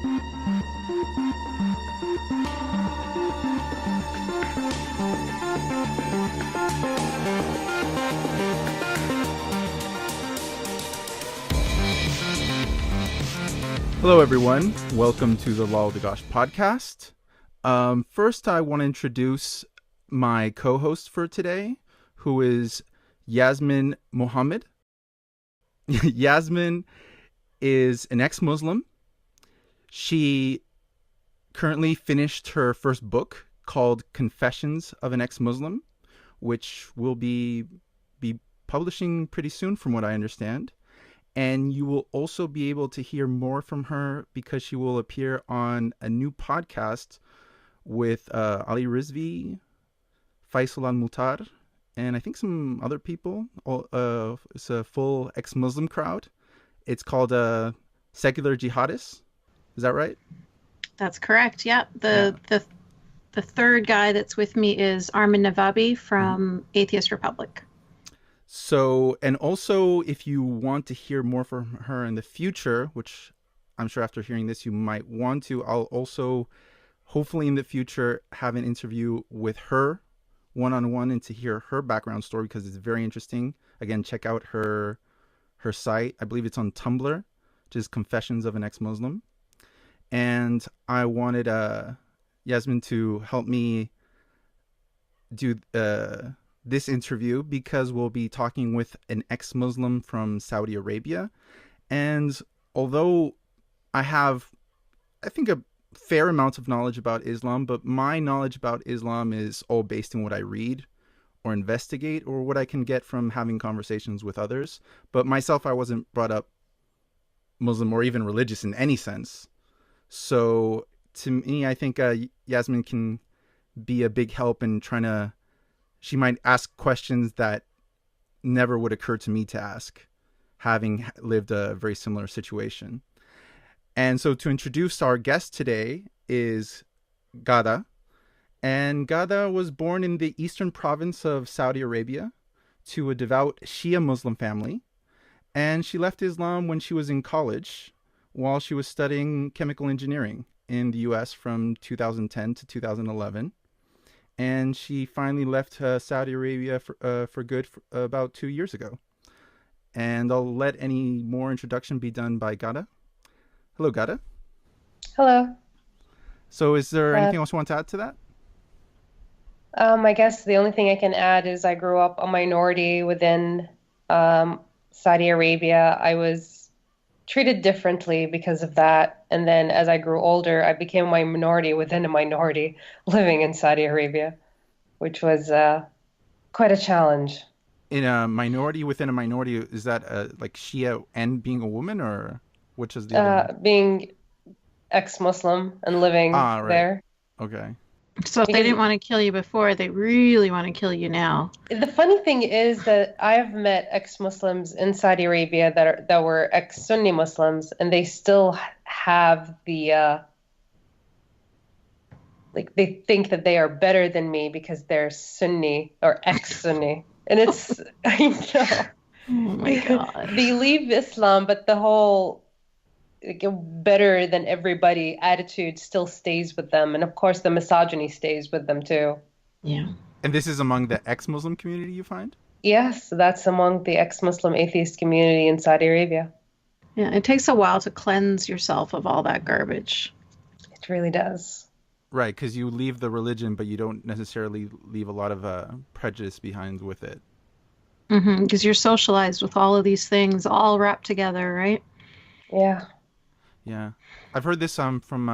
Hello, everyone. Welcome to the Lal Dagash podcast. First, I want to introduce my co-host for today, who is Yasmin Mohammed. Yasmin is an ex-Muslim. She currently finished her first book called Confessions of an Ex-Muslim, which will be publishing pretty soon, from what I understand. And you will also be able to hear more from her because she will appear on a new podcast with Ali Rizvi, Faisal Al-Mutar, and I think some other people. It's a full ex-Muslim crowd. It's called Secular Jihadists. Is that right? That's correct. Yeah. The third guy that's with me is Armin Navabi from Atheist Republic. So, and also, if you want to hear more from her in the future, which I'm sure after hearing this you might want to, I'll also, hopefully in the future, have an interview with her one-on-one and to hear her background story because it's very interesting. Again, check out her site. I believe it's on Tumblr, which is Confessions of an Ex-Muslim. And I wanted Yasmin to help me do this interview because we'll be talking with an ex-Muslim from Saudi Arabia. And although I have, I think, a fair amount of knowledge about Islam, but my knowledge about Islam is all based in what I read or investigate or what I can get from having conversations with others. But myself, I wasn't brought up Muslim or even religious in any sense. So to me, I think Yasmin can be a big help in trying to, she might ask questions that never would occur to me to ask, having lived a very similar situation. And so to introduce our guest today is Ghada. And Ghada was born in the eastern province of Saudi Arabia to a devout Shia Muslim family. And she left Islam when she was in college while she was studying chemical engineering in the US from 2010 to 2011. And she finally left Saudi Arabia for good about 2 years ago. And I'll let any more introduction be done by Ghada. Hello, Ghada. Hello. So is there anything else you want to add to that? I guess the only thing I can add is I grew up a minority within Saudi Arabia. I was treated differently because of that. And then as I grew older, I became a minority within a minority living in Saudi Arabia, which was quite a challenge. In a minority within a minority, is that like Shia and being a woman, or which is the other one? Being ex-Muslim and living there. Okay. So if they didn't want to kill you before, they really want to kill you now. The funny thing is that I've met ex-Muslims in Saudi Arabia that were ex-Sunni Muslims, and they still have the like they think that they are better than me because they're Sunni or ex-Sunni, and it's I know. Oh my God. They leave Islam, but the whole like, better than everybody attitude still stays with them, and of course the misogyny stays with them too. Yeah. And this is among the ex-Muslim community, you find? Yes, that's among the ex-Muslim atheist community in Saudi Arabia. Yeah, it takes a while to cleanse yourself of all that garbage. It really does. Right, because you leave the religion, but you don't necessarily leave a lot of prejudice behind with it. Because you're socialized with all of these things all wrapped together, right? Yeah. Yeah. I've heard this from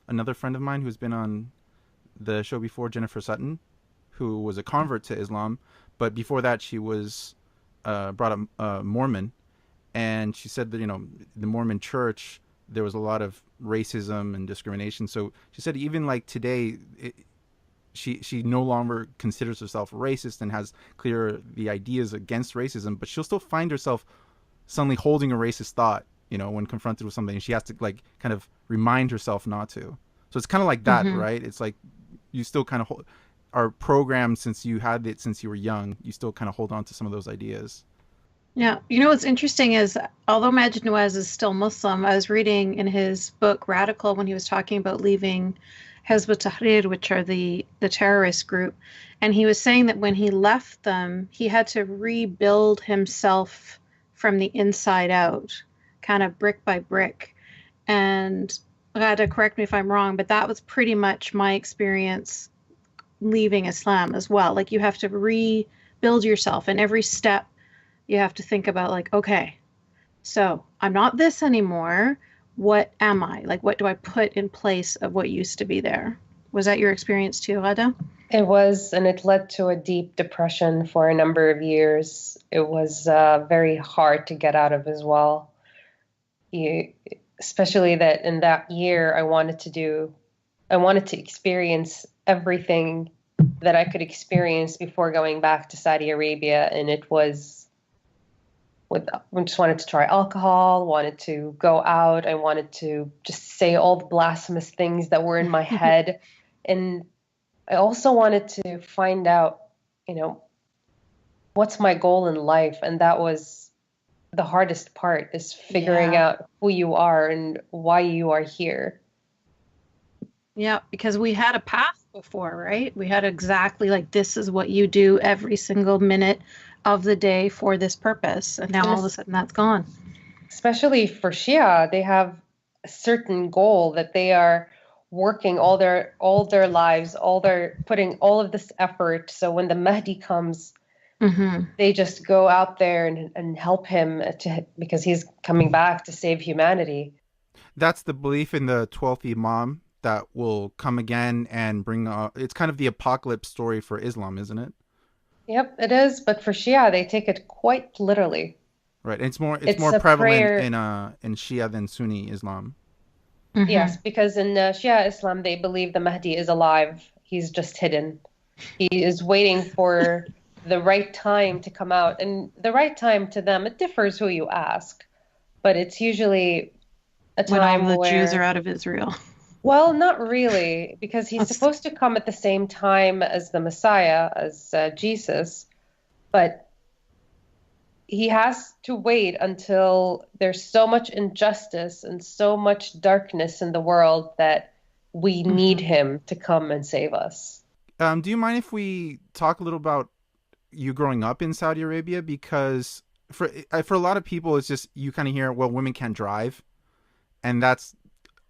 another friend of mine who's been on the show before, Jennifer Sutton, who was a convert to Islam. But before that, she was brought up Mormon. And she said that, you know, the Mormon church, there was a lot of racism and discrimination. So she said even like today, she no longer considers herself racist and has clear the ideas against racism, but she'll still find herself suddenly holding a racist thought, you know, when confronted with something. She has to like kind of remind herself not to. So it's kind of like that, right? It's like you still kind of are programmed since you had it since you were young. You still kind of hold on to some of those ideas. Yeah. You know what's interesting is although Majid Nawaz is still Muslim, I was reading in his book Radical when he was talking about leaving Hezb Tahrir, which are the terrorist group, and he was saying that when he left them, he had to rebuild himself from the inside out, kind of brick by brick. And I had to correct me if I'm wrong, but that was pretty much my experience leaving Islam as well. Like you have to rebuild yourself, and every step you have to think about, like, okay, so I'm not this anymore. What am I? Like, what do I put in place of what used to be there? Was that your experience too, Rada? It was, and it led to a deep depression for a number of years. It was very hard to get out of as well. You, especially that in that year, I wanted to experience everything that I could experience before going back to Saudi Arabia, and it was I just wanted to try alcohol, wanted to go out, I wanted to just say all the blasphemous things that were in my head, and I also wanted to find out, you know, what's my goal in life, and that was the hardest part is figuring Yeah. out who you are and why you are here. Yeah, because we had a path before, right? We had exactly like this is what you do every single minute of the day for this purpose. And now And all of a sudden that's gone. especially for Shia, they have a certain goal that they are working all their lives, all their putting all of this effort. So when the Mahdi comes, Hmm. they just go out there and help him because he's coming back to save humanity. That's the belief in the 12th Imam that will come again and bring. It's kind of the apocalypse story for Islam, isn't it? Yep, it is. But for Shia, they take it quite literally. Right. And it's It's more a prevalent prayer. in Shia than Sunni Islam. Hmm. Yes, because in Shia Islam, they believe the Mahdi is alive. He's just hidden. He is waiting for the right time to come out. And the right time to them, it differs who you ask, but it's usually a When all time the Jews are where, out of Israel. well, not really, because he's That's, supposed to come at the same time as the Messiah, as Jesus, but he has to wait until there's so much injustice and so much darkness in the world that we need mhm. him to come and save us. Do you mind if we talk a little about you growing up in Saudi Arabia? Because for a lot of people, it's just you kind of hear, well, women can't drive, and that's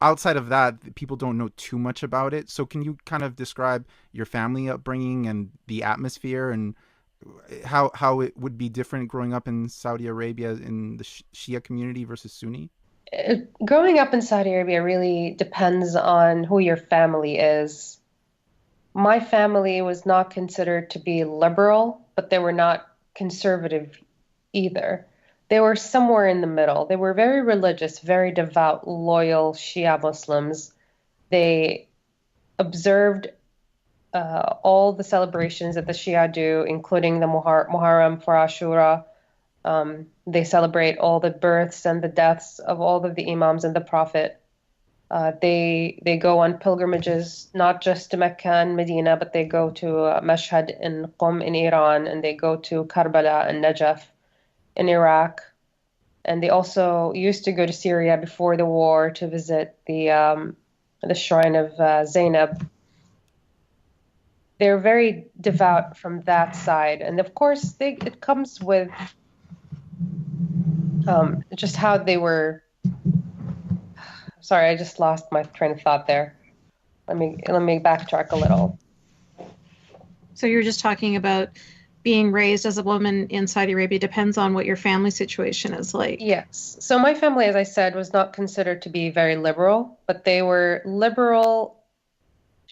outside of that, people don't know too much about it. So can you kind of describe your family upbringing and the atmosphere and how it would be different growing up in Saudi Arabia in the Shia community versus Sunni? Growing up in Saudi Arabia really depends on who your family is. My family was not considered to be liberal, but they were not conservative either. They were somewhere in the middle. They were very religious, very devout, loyal Shia Muslims. They observed all the celebrations that the Shia do, including the Muharram for Ashura. They celebrate all the births and the deaths of all of the Imams and the Prophet. They go on pilgrimages not just to Mecca and Medina, but they go to Mashhad and Qom in Iran, and they go to Karbala and Najaf in Iraq, and they also used to go to Syria before the war to visit the shrine of Zainab. They're very devout from that side, and of course, it comes with just how they were. Sorry, I just lost my train of thought there. Let me backtrack a little. So you're just talking about being raised as a woman in Saudi Arabia depends on what your family situation is like. Yes. So my family, as I said, was not considered to be very liberal, but they were liberal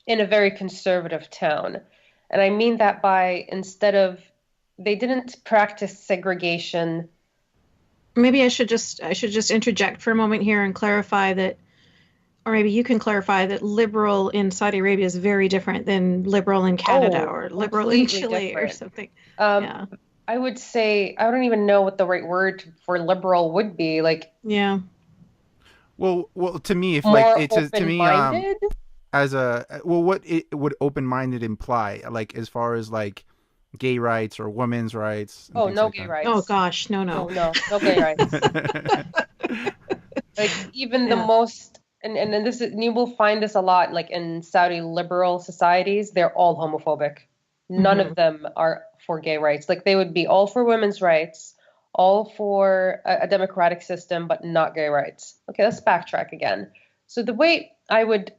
in a very conservative tone. And I mean that by they didn't practice segregation. Maybe I should just interject for a moment here and clarify that, or maybe you can clarify that liberal in Saudi Arabia is very different than liberal in Canada Oh, or liberal in completely Chile or different. something. Um, Yeah. I would say I don't even know what the right word for liberal would be. Like Yeah. Well, to me, if like more it's to me, open-minded. as a well, what it would open minded imply, like as far as like gay rights or women's rights and Oh, things no like gay that. Oh rights. gosh, no, No, no. no, no gay rights. Like even the Yeah. most, and this is, you will find this a lot, like in Saudi liberal societies, they're all homophobic. None Mhm. of them are for gay rights. Like they would be all for women's rights, all for a democratic system, but not gay rights. Okay, let's backtrack again. So the way I would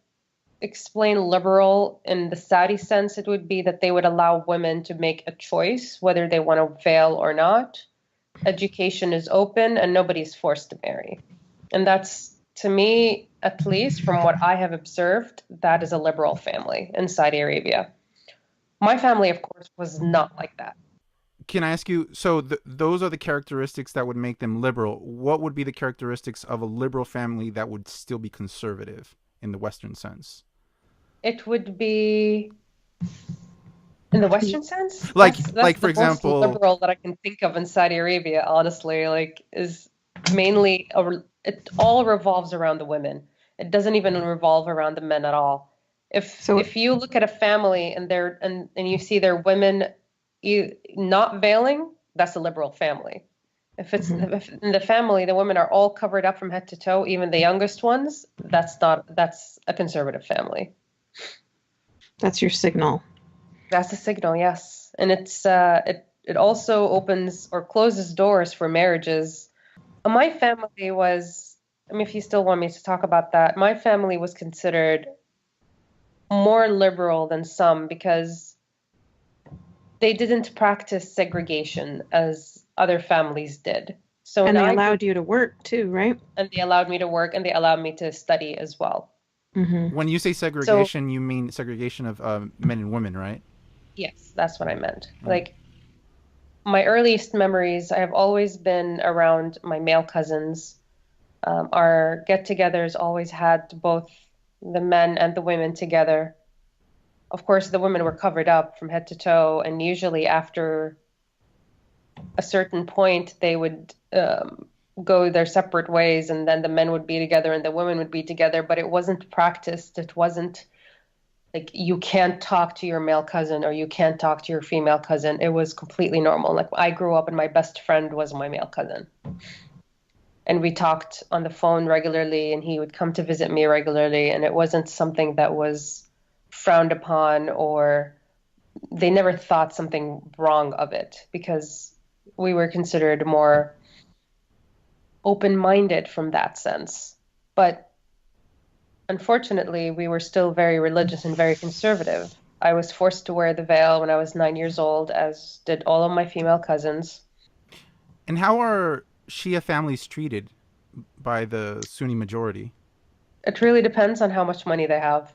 explain liberal in the Saudi sense, it would be that they would allow women to make a choice whether they want to veil or not. Education is open and nobody's forced to marry. And that's, to me, at least from what I have observed, that is a liberal family in Saudi Arabia. My family, of course, was not like that. Can I ask you? So those are the characteristics that would make them liberal. What would be the characteristics of a liberal family that would still be conservative in the Western sense? It would be in the Western sense. Like, That's for the most example, liberal that I can think of in Saudi Arabia, honestly. Like, is mainly it all revolves around the women. It doesn't even revolve around the men at all. So If you look at a family and and you see their women not veiling, that's a liberal family. Mhm. If in the family the women are all covered up from head to toe, even the youngest ones, that's a conservative family. that's your signal. That's a signal, yes. And it also opens or closes doors for marriages. My family was, I mean, if you still want me to talk about that, my family was considered more liberal than some because they didn't practice segregation as other families did. So And when they I allowed you to work too, right? and they allowed me to work and they allowed me to study as well. Mm-hmm. when you say So segregation, you mean segregation of men and women, right? yes, that's what I meant. Mm. Like my earliest memories, I have always been around my male cousins. Our get-togethers always had both the men and the women together. Of course, the women were covered up from head to toe, and usually after a certain point, they would go their separate ways, and then the men would be together and the women would be together. But it wasn't practiced. It wasn't like you can't talk to your male cousin or you can't talk to your female cousin. It was completely normal. Like I grew up and my best friend was my male cousin. And we talked on the phone regularly and he would come to visit me regularly and it wasn't something that was frowned upon or they never thought something wrong of it because we were considered more open-minded from that sense. But unfortunately, we were still very religious and very conservative. I was forced to wear the veil when I was 9 years old, as did all of my female cousins. And how are Shia families treated by the Sunni majority? It really depends on how much money they have.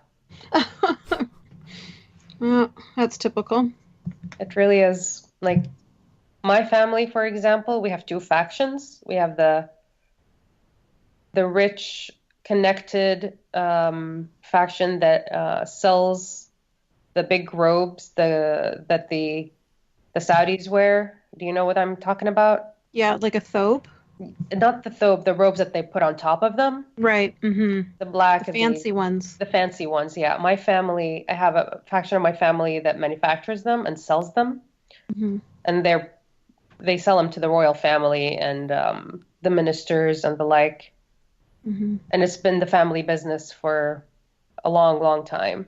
Well, that's typical. It really is. Like my family, for example, we have two factions. We have the rich, connected faction that sells the big robes that the Saudis wear. Do you know what I'm talking about? Yeah, like a thobe. Not the thobe, the robes that they put on top of them, Right. Mm-hmm. the black The and fancy ones. the fancy ones. Yeah, my family, I have a faction of my family that manufactures them and sells them, Mm-hmm. and they sell them to the royal family and the ministers and the like. Mm-hmm. And it's been the family business for a long, long time.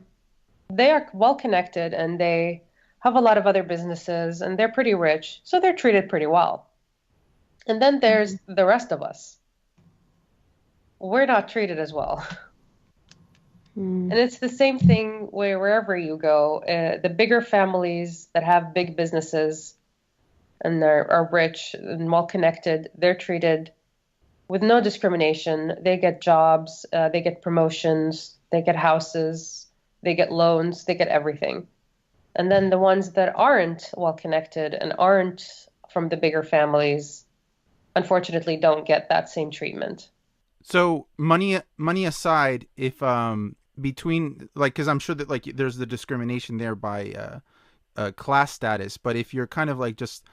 They are well connected and they have a lot of other businesses and they're pretty rich, so they're treated pretty well. And then there's the rest of us. We're not treated as well. Mm-hmm. And it's the same thing wherever you go. The bigger families that have big businesses and are rich and well connected, they're treated with no discrimination. They get jobs, they get promotions, they get houses, they get loans, they get everything. And then the ones that aren't well connected and aren't from the bigger families, unfortunately, don't get that same treatment. So money aside, if between like, because I'm sure that like there's the discrimination there by class status, but if you're kind of like just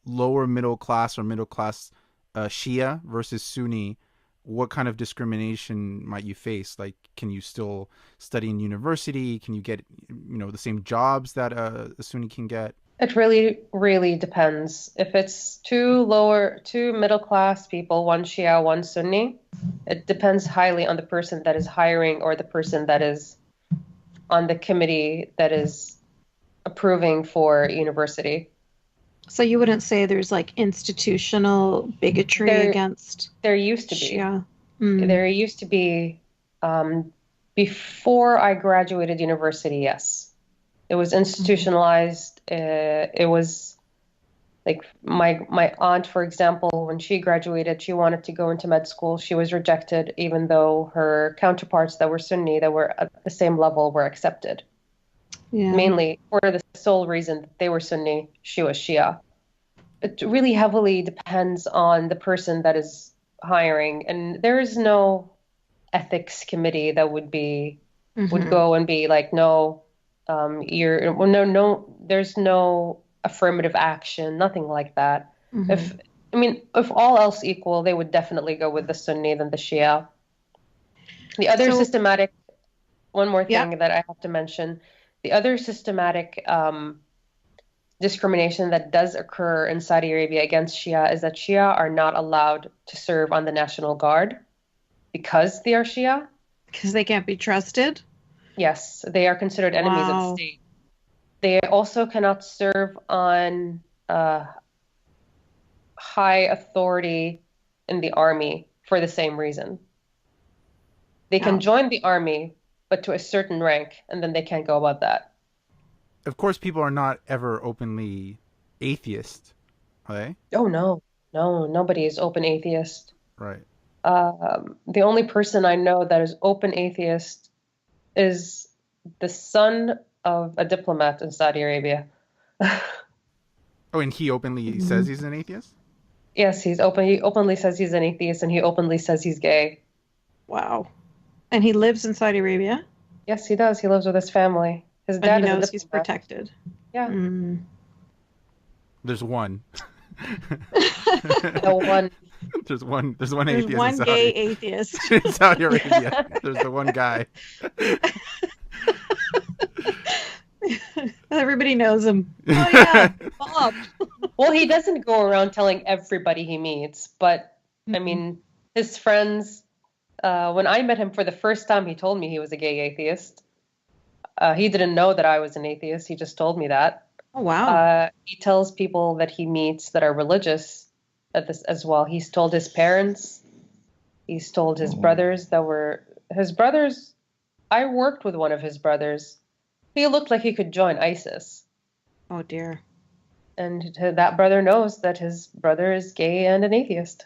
lower middle class or middle class Shia versus Sunni, what kind of discrimination might you face? Like, can you still study in university? Can you get the same jobs that a Sunni can get? It really, really depends. If it's two middle class people, one Shia, one Sunni, it depends highly on the person that is hiring or the person that is on the committee that is approving for university. So you wouldn't say there's like institutional bigotry There, against there used to be. Shia? Mm. There used to be, before I graduated university, yes. It was Mhm. institutionalized. It was like my aunt, for example, when she graduated, she wanted to go into med school. She was rejected, even though her counterparts that were Sunni, that were at the same level, were accepted. Yeah. Mainly for the sole reason that they were Sunni, she was Shia. It really heavily depends on the person that is hiring, and there is no ethics committee that would Hmm. go and be like, no, you're well, no, there's no affirmative action, nothing like that. Hmm. If I mean, if all else equal, they would definitely go with the Sunni than the Shia. The other So, systematic, one more yeah, thing that I have to mention, the other systematic discrimination that does occur in Saudi Arabia against Shia is that Shia are not allowed to serve on the National Guard because they are Shia. because they can't be trusted. Yes, they are considered enemies of the Wow. state. They also cannot serve on high authority in the army for the same reason. They can Ouch. join the army, but to a certain rank, and then they can't go above that. Of course, people are not ever openly atheist, are they? Oh no, no, nobody is open atheist. Right. The only person I know that is open atheist is the son of a diplomat in Saudi Arabia. Oh, and he openly says Mhm. he's an atheist? Yes, he's open. He openly says he's an atheist, and he openly says he's gay. Wow. And he lives in Saudi Arabia, Yes, he does. He lives with his family. His but he dad is a knows he's diplomat. protected. Yeah. Mm. There's one. No one. There's one There's atheist in one gay Saudi. atheist. In Saudi Arabia. There's the one guy. Everybody knows him. Oh yeah, Bob. Well, he doesn't go around telling everybody he meets, but I Mhm. mean, his friends, when I met him for the first time, he told me he was a gay atheist. He didn't know that I was an atheist. He just told me that. Oh wow. He tells people that he meets that are religious at this as well. He's told his parents, he's told his brothers that were his brothers. I worked with one of his brothers. He looked like he could join ISIS. Oh dear. And that brother knows that his brother is gay and an atheist.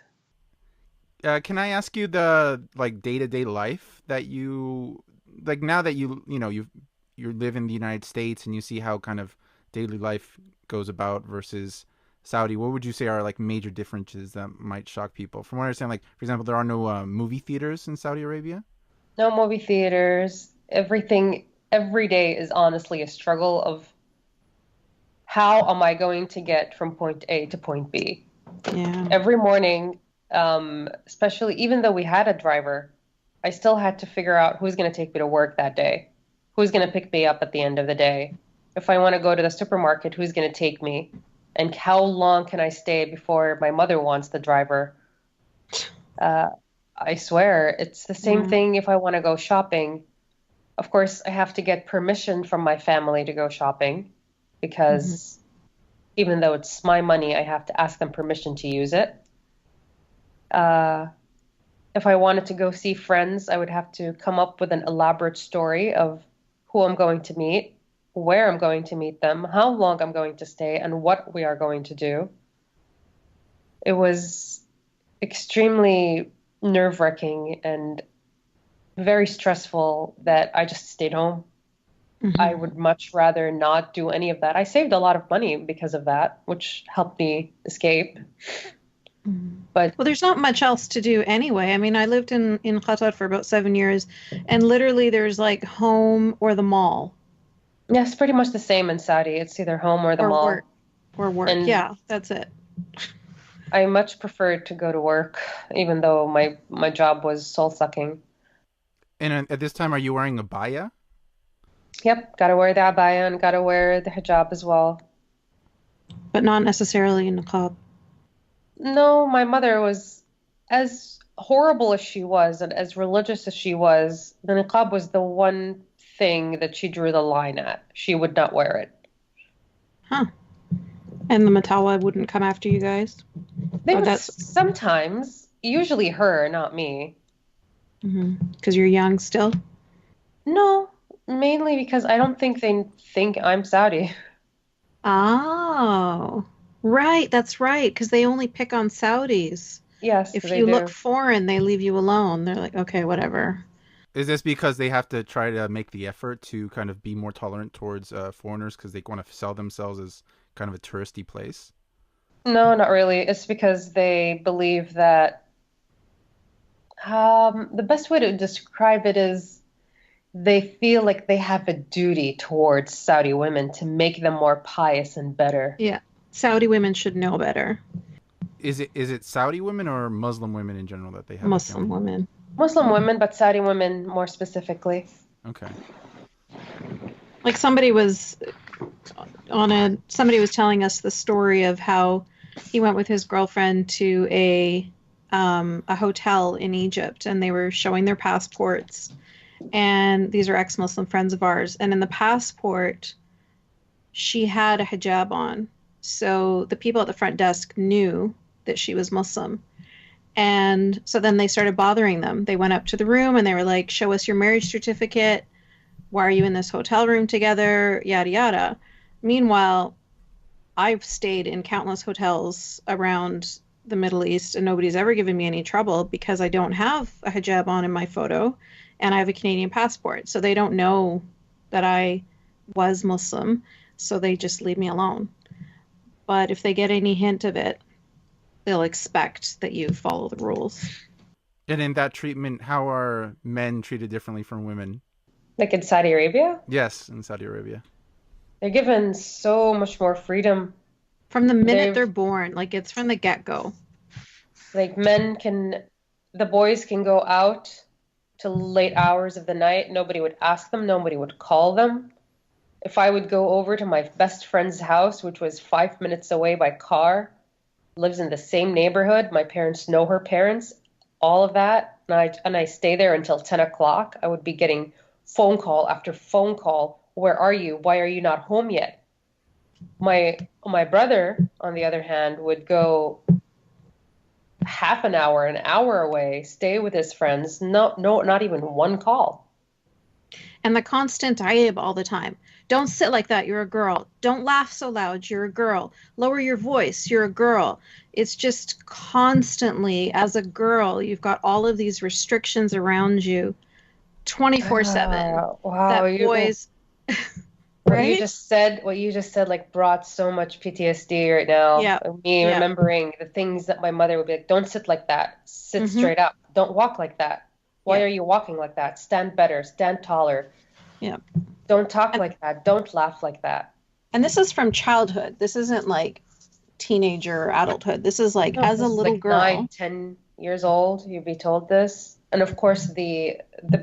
Can I ask you the like day-to-day life that you like now that you live in the United States and you see how kind of daily life goes about versus Saudi? What would you say are like major differences that might shock people? From what I understand, like for example, there are no movie theaters in Saudi Arabia. No movie theaters. Everything, every day is honestly a struggle of how am I going to get from point A to point B? Yeah. Every morning, especially even though we had a driver, I still had to figure out who's going to take me to work that day, who's going to pick me up at the end of the day. If I want to go to the supermarket, who's going to take me? And how long can I stay before my mother wants the driver? Uh, I swear, it's the same Yeah. thing if I want to go shopping. Of course, I have to get permission from my family to go shopping Hmm. because even though it's my money, I have to ask them permission to use it. Uh, if I wanted to go see friends, I would have to come up with an elaborate story of who I'm going to meet, where I'm going to meet them, how long I'm going to stay, and what we are going to do. It was extremely nerve-wracking and very stressful that I just stayed home. I Hmm. would much rather not do any of that. I saved a lot of money because of that, which helped me escape. But Well, there's not much else to do anyway. I mean, I lived in Qatar for about 7 years, and literally there's like home or the mall yes, pretty much the same in Saudi. It's either home or the or mall. work or work. And Yeah, that's it. I much preferred to go to work, even though my job was soul sucking. And at this time, are you wearing a baya? Yep, gotta wear the abaya and gotta wear the hijab as well. but not necessarily in niqab. No, my mother was as horrible as she was and as religious as she was, the niqab was the one thing that she drew the line at. She would not wear it. Huh. And the Matawa wouldn't come after you guys? They Or would that's sometimes, usually her, not me. because you're young still? No, mainly because I don't think they think I'm Saudi. Oh, right. That's right. Because they only pick on Saudis. Yes, If they you look do. foreign, they leave you alone. They're like, okay, whatever. Is this because they have to try to make the effort to kind of be more tolerant towards foreigners because they want to sell themselves as kind of a touristy place? No, not really. It's because they believe that the best way to describe it is they feel like they have a duty towards Saudi women to make them more pious and better. Yeah. Saudi women should know better. Is it Saudi women or Muslim women in general that they have a Muslim feeling? women. Muslim women, but Saudi women more specifically. Okay. Like somebody was telling us the story of how he went with his girlfriend to a hotel in Egypt, and they were showing their passports, and these are ex-Muslim friends of ours, and in the passport she had a hijab on, so the people at the front desk knew that she was Muslim. And so then they started bothering them. They went up to the room and they were like, show us your marriage certificate. Why are you in this hotel room together? Yada yada. Meanwhile, I've stayed in countless hotels around the Middle East and nobody's ever given me any trouble because I don't have a hijab on in my photo and I have a Canadian passport. So they don't know that I was Muslim. So they just leave me alone. But if they get any hint of it, they'll expect that you follow the rules. And in that treatment, how are men treated differently from women? Like in Saudi Arabia, Yes, in Saudi Arabia. they're given so much more freedom. From the minute They've they're born, like it's from the get-go. like the boys can go out till late hours of the night. Nobody would ask them, nobody would call them. If I would go over to my best friend's house, which was 5 minutes away by car, lives in the same neighborhood, my parents know her parents, all of that, and I stay there until 10 o'clock, I would be getting phone call after phone call. Where are you? Why are you not home yet? My brother, on the other hand, would go half an hour away, stay with his friends. No, no, not even one call. And the constant "taib" all the time. Don't sit like that, you're a girl. Don't laugh so loud, you're a girl. Lower your voice, you're a girl. It's just constantly, as a girl, you've got all of these restrictions around you 24/7 Wow, that boys, what you right? just said, like brought so much PTSD right now. Yeah, Me yeah, remembering the things that my mother would be like, don't sit like that. Sit hmm straight up. Don't walk like that. Why yeah, are you walking like that? Stand better, stand taller. yeah. Don't talk And, like that. Don't laugh like that. and this is from childhood. This isn't like teenager or adulthood. This is like No, as a this is little like nine, girl. 10 years old, you'd be told this. And of course the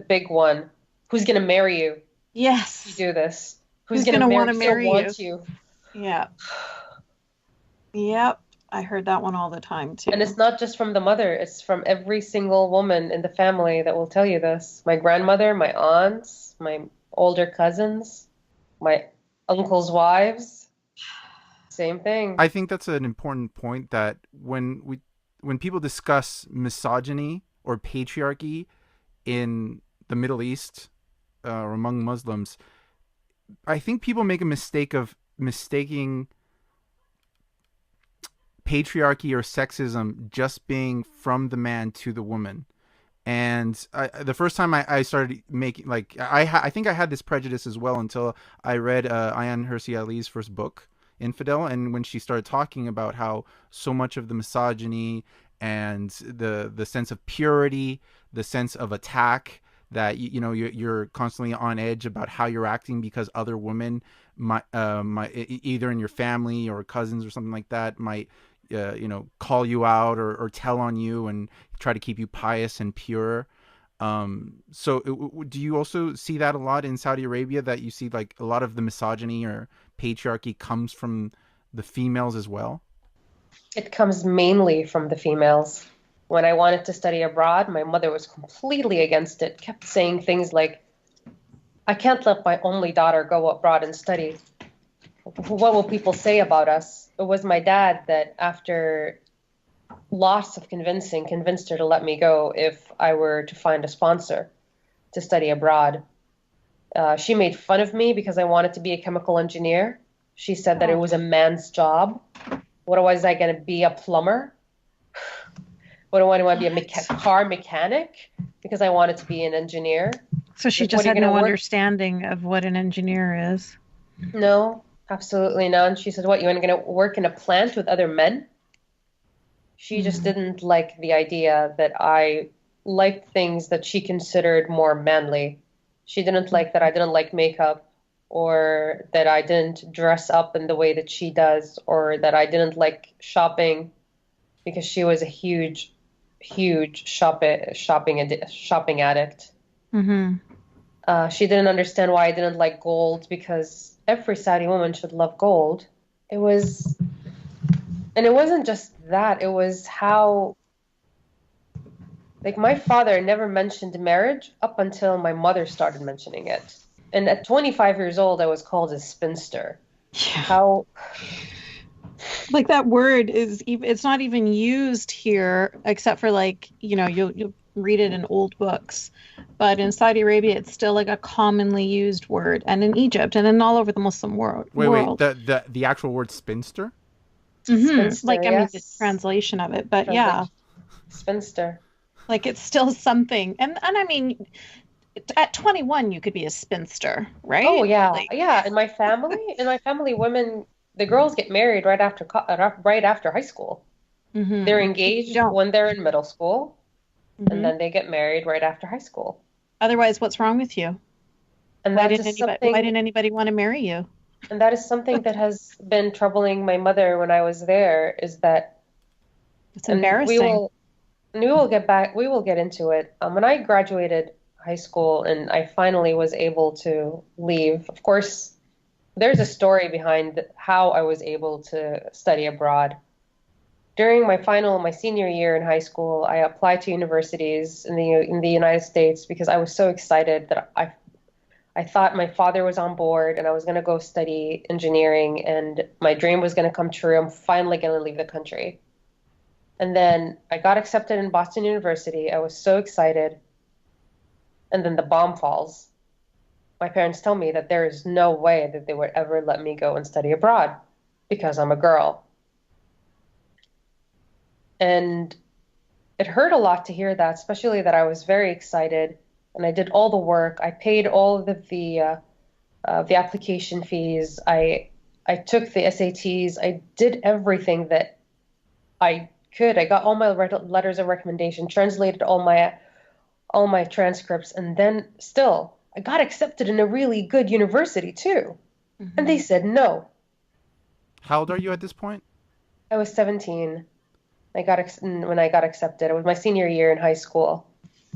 big one, who's gonna marry you if you Yes. do this? Who's Who's gonna gonna marry want to you? Still marry you? want you? Yeah. Yep. I heard that one all the time And too. it's not just from the mother, it's from every single woman in the family that will tell you this. My grandmother, my aunts, my older cousins, my uncles' wives, same thing. I think that's an important point that when people discuss misogyny or patriarchy in the Middle East or among Muslims, I think people make a mistake of mistaking patriarchy or sexism just being from the man to the woman. And the first time I started making like I think I had this prejudice as well until I read Ayan Hirsi Ali's first book, Infidel, and when she started talking about how so much of the misogyny and the sense of purity, the sense of attack, that you're constantly on edge about how you're acting because other women might either in your family or cousins or something like that might call you out or tell on you and try to keep you pious and pure. So do you also see that a lot in Saudi Arabia, that you see like a lot of the misogyny or patriarchy comes from the females as well? It comes mainly from the females. When I wanted to study abroad, my mother was completely against it, kept saying things like, I can't let my only daughter go abroad and study. What will people say about us? It was my dad that, after lots of convincing, convinced her to let me go if I were to find a sponsor to study abroad. She made fun of me because I wanted to be a chemical engineer. She said that it was a man's job. What was I going to be, a plumber? What do I want to be, a car mechanic? Because I wanted to be an engineer. So she Like, just what are you had no gonna work? understanding of what an engineer is. No, absolutely none. She said, what, you want to work in a plant with other men? She just didn't like the idea that I liked things that she considered more manly. She didn't like that I didn't like makeup, or that I didn't dress up in the way that she does, or that I didn't like shopping, because she was a huge, huge shopping addict. Mm-hmm. She didn't understand why I didn't like gold, because every Saudi woman should love gold. It was, and it wasn't just that, it was how, like, my father never mentioned marriage up until my mother started mentioning it. And at 25 years old, I was called a spinster. Yeah. How, Like that word is it's not even used here except for like, you'll read it in old books. But in Saudi Arabia it's still like a commonly used word, and in Egypt and then all over the Muslim Wait. world. The actual word spinster? Mm-hmm. spinster, Like I mean the yes. translation of it, but yeah, Translation. Spinster. like it's still something. And I mean at 21 you could be a spinster, Oh right? yeah, Like yeah. In my family, women, the girls get married right after high school. They're but you engaged don't. when they're in middle school, and Hmm. then they get married right after high school. Otherwise, what's wrong with you? And Why that didn't is anybody why something, didn't anybody want to marry you? and that is something that has been troubling my mother when I was there, is that, It's and embarrassing. we will get into it. When I graduated high school and I finally was able to leave, of course, there's a story behind how I was able to study abroad. During my senior year in high school, I applied to universities in the United States because I was so excited that I thought my father was on board and I was going to go study engineering and my dream was going to come true. I'm finally going to leave the country. And then I got accepted in Boston University. I was so excited. And then the bomb falls. My parents tell me that there is no way that they would ever let me go and study abroad because I'm a girl. And it hurt a lot to hear that, especially that I was very excited and I did all the work. I paid all of the application fees. I took the SATs. I did everything that I could. I got all my letters of recommendation, translated all my transcripts, and then still I got accepted in a really good university too. And they Hmm. said no. How old are you at this point? I was 17. When I got accepted. It was my senior year in high school.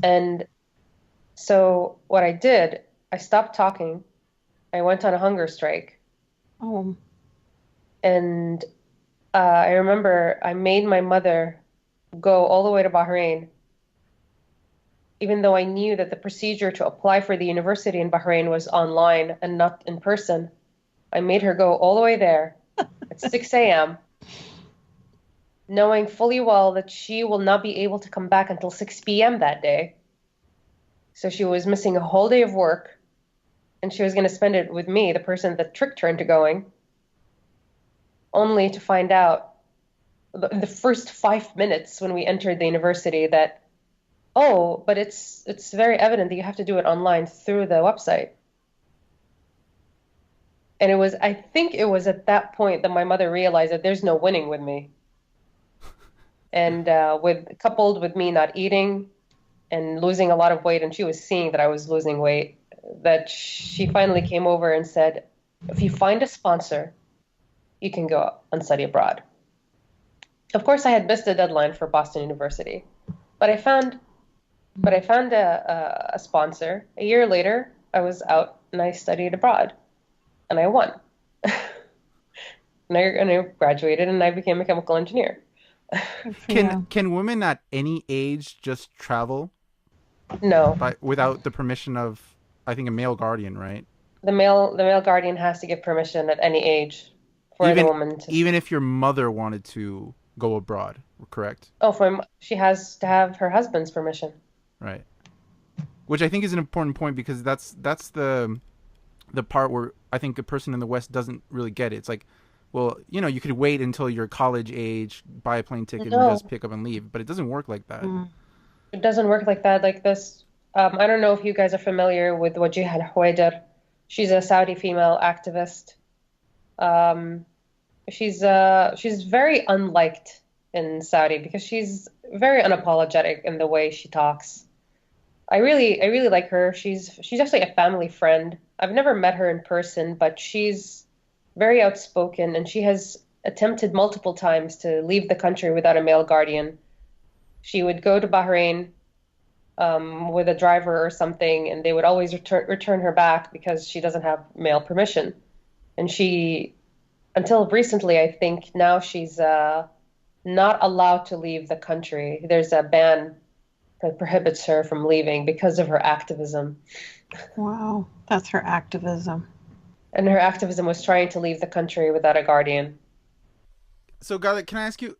And so what I did, I stopped talking. I went on a hunger strike. Oh, And I remember I made my mother go all the way to Bahrain, even though I knew that the procedure to apply for the university in Bahrain was online and not in person. I made her go all the way there at 6 a.m., knowing fully well that she will not be able to come back until 6 p.m. that day. So she was missing a whole day of work, and she was going to spend it with me, the person that tricked her into going, only to find out in the first 5 minutes when we entered the university that, oh, but it's very evident that you have to do it online through the website. And I think it was at that point that my mother realized that there's no winning with me. And coupled with me not eating and losing a lot of weight, and she was seeing that I was losing weight, that she finally came over and said, if you find a sponsor, you can go and study abroad. Of course, I had missed the deadline for Boston University, but I found a sponsor. A year later, I was out and I studied abroad, and I won. And I graduated and I became a chemical engineer. Good for Can you. can women at any age just travel No, by without the permission of, I think, a male guardian, right? the male guardian has to give permission at any age for the Even woman to. even if your mother wanted to go abroad, correct? Oh, she has to have her husband's permission. Right. Which I think is an important point because that's the part where I think a person in the West doesn't really get it. It's like, well, you could wait until you're college age, buy a plane ticket, and just No, pick up and leave. But it doesn't work like that. Mm. it doesn't work like that. Like this, I don't know if you guys are familiar with Wajiha Al-Huwaidar. She's a Saudi female activist. Um, she's very unliked in Saudi because she's very unapologetic in the way she talks. I really like her. She's actually a family friend. I've never met her in person, but she's very outspoken and she has attempted multiple times to leave the country without a male guardian. She would go to Bahrain with a driver or something, and they would always return her back because she doesn't have male permission. And until recently, I think now she's not allowed to leave the country. There's a ban that prohibits her from leaving because of her activism. Wow, that's her activism. And her activism was trying to leave the country without a guardian. So, Garlic, can I ask you,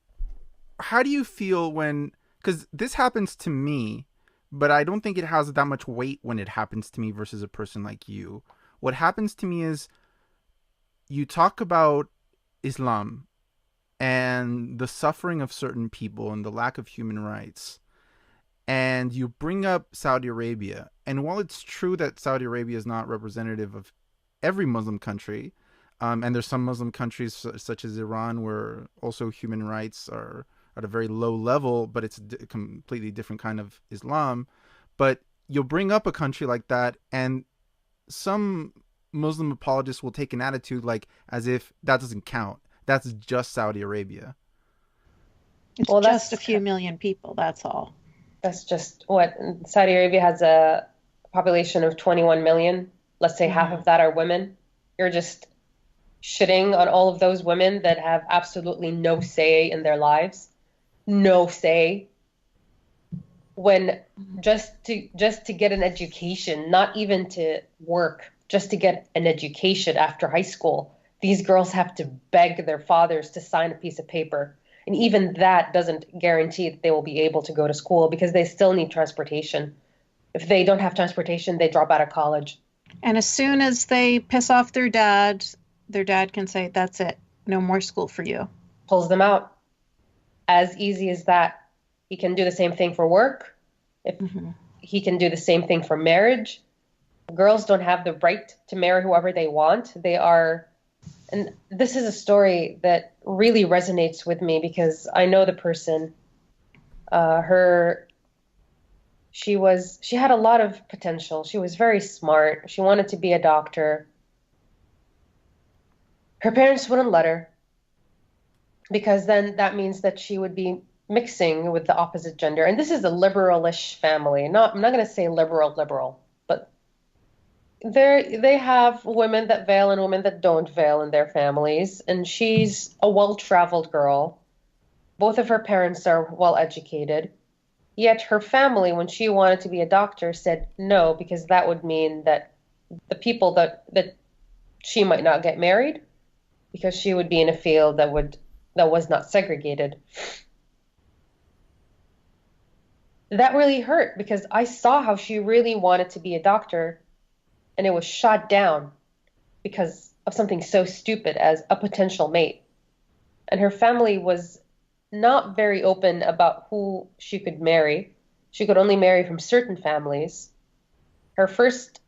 how do you feel when? Because this happens to me, but I don't think it has that much weight when it happens to me versus a person like you. What happens to me is you talk about Islam and the suffering of certain people and the lack of human rights, and you bring up Saudi Arabia. And while it's true that Saudi Arabia is not representative of every Muslim country, and there's some Muslim countries such as Iran where also human rights are at a very low level, but it's a completely different kind of Islam. But you'll bring up a country like that, and some Muslim apologists will take an attitude like as if that doesn't count. That's just Saudi Arabia. It's Well, just a few million people, that's all. that's just what Saudi Arabia has a population of 21 million. Let's say half Hmm. of that are women. You're just shitting on all of those women that have absolutely no say in their lives. No say. When just to get an education, not even to work, just to get an education after high school, these girls have to beg their fathers to sign a piece of paper. And even that doesn't guarantee that they will be able to go to school because they still need transportation. If they don't have transportation, they drop out of college. And as soon as they piss off their dad can say, "That's it, no more school for you." Pulls them out. As easy as that. He can do the same thing for work. If Hmm. he can do the same thing for marriage. Girls don't have the right to marry whoever they want. And this is a story that really resonates with me because I know the person. Her, she had a lot of potential. She was very smart. She wanted to be a doctor. Her parents wouldn't let her because then that means that she would be mixing with the opposite gender. And this is a liberalish family. I'm not going to say liberal, but they have women that veil and women that don't veil in their families. And she's a well-traveled girl. Both of her parents are well educated. Yet her family, when she wanted to be a doctor, said no, because that would mean that the people that she might not get married because she would be in a field that was not segregated. That really hurt because I saw how she really wanted to be a doctor and it was shot down because of something so stupid as a potential mate. And her family was not very open about who she could marry. She could only marry from certain families. Her first,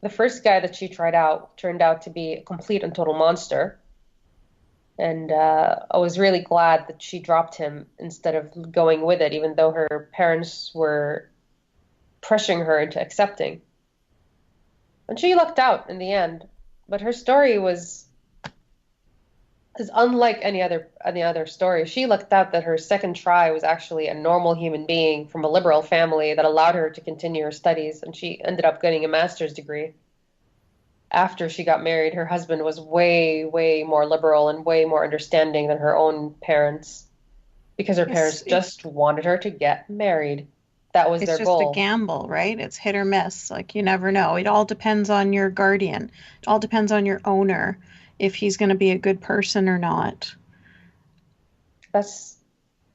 the first guy that she tried out turned out to be a complete and total monster. And I was really glad that she dropped him instead of going with it, even though her parents were pressuring her into accepting. And she lucked out in the end. But her story is unlike any other story. She lucked out that her second try was actually a normal human being from a liberal family that allowed her to continue her studies, and she ended up getting a master's degree. after she got married, her husband was way, way more liberal and way more understanding than her own parents because her parents just wanted her to get married. That was It's their just a goal. gamble, right? It's hit or miss. Like you never know. It all depends on your guardian. It all depends on your owner if he's going to be a good person or not. That's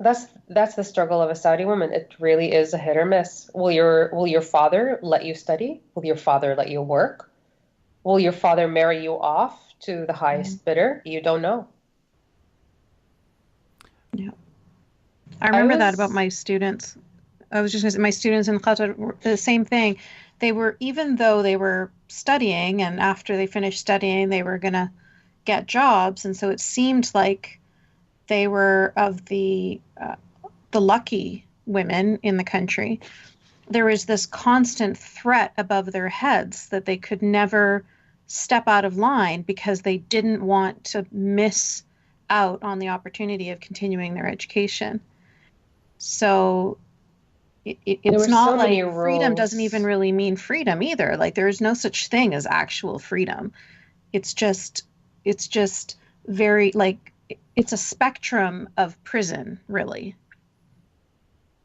that's the struggle of a Saudi woman. It really is a hit or miss. Will your father let you study? Will your father let you work? Will your father marry you off to the Mm. highest bidder? You don't know. Yeah. I I remember that about was my students. I was just going to say my students in Qatar were the same thing. They were, even though they were studying and after they finished studying, they were going to get jobs. And so it seemed like they were of the lucky women in the country. There was this constant threat above their heads that they could never step out of line because they didn't want to miss out on the opportunity of continuing their education. So there it's were not so like many freedom doesn't even rules. really mean freedom either. Like there is no such thing as actual freedom. It's just it's just very like it's a spectrum of prison, really.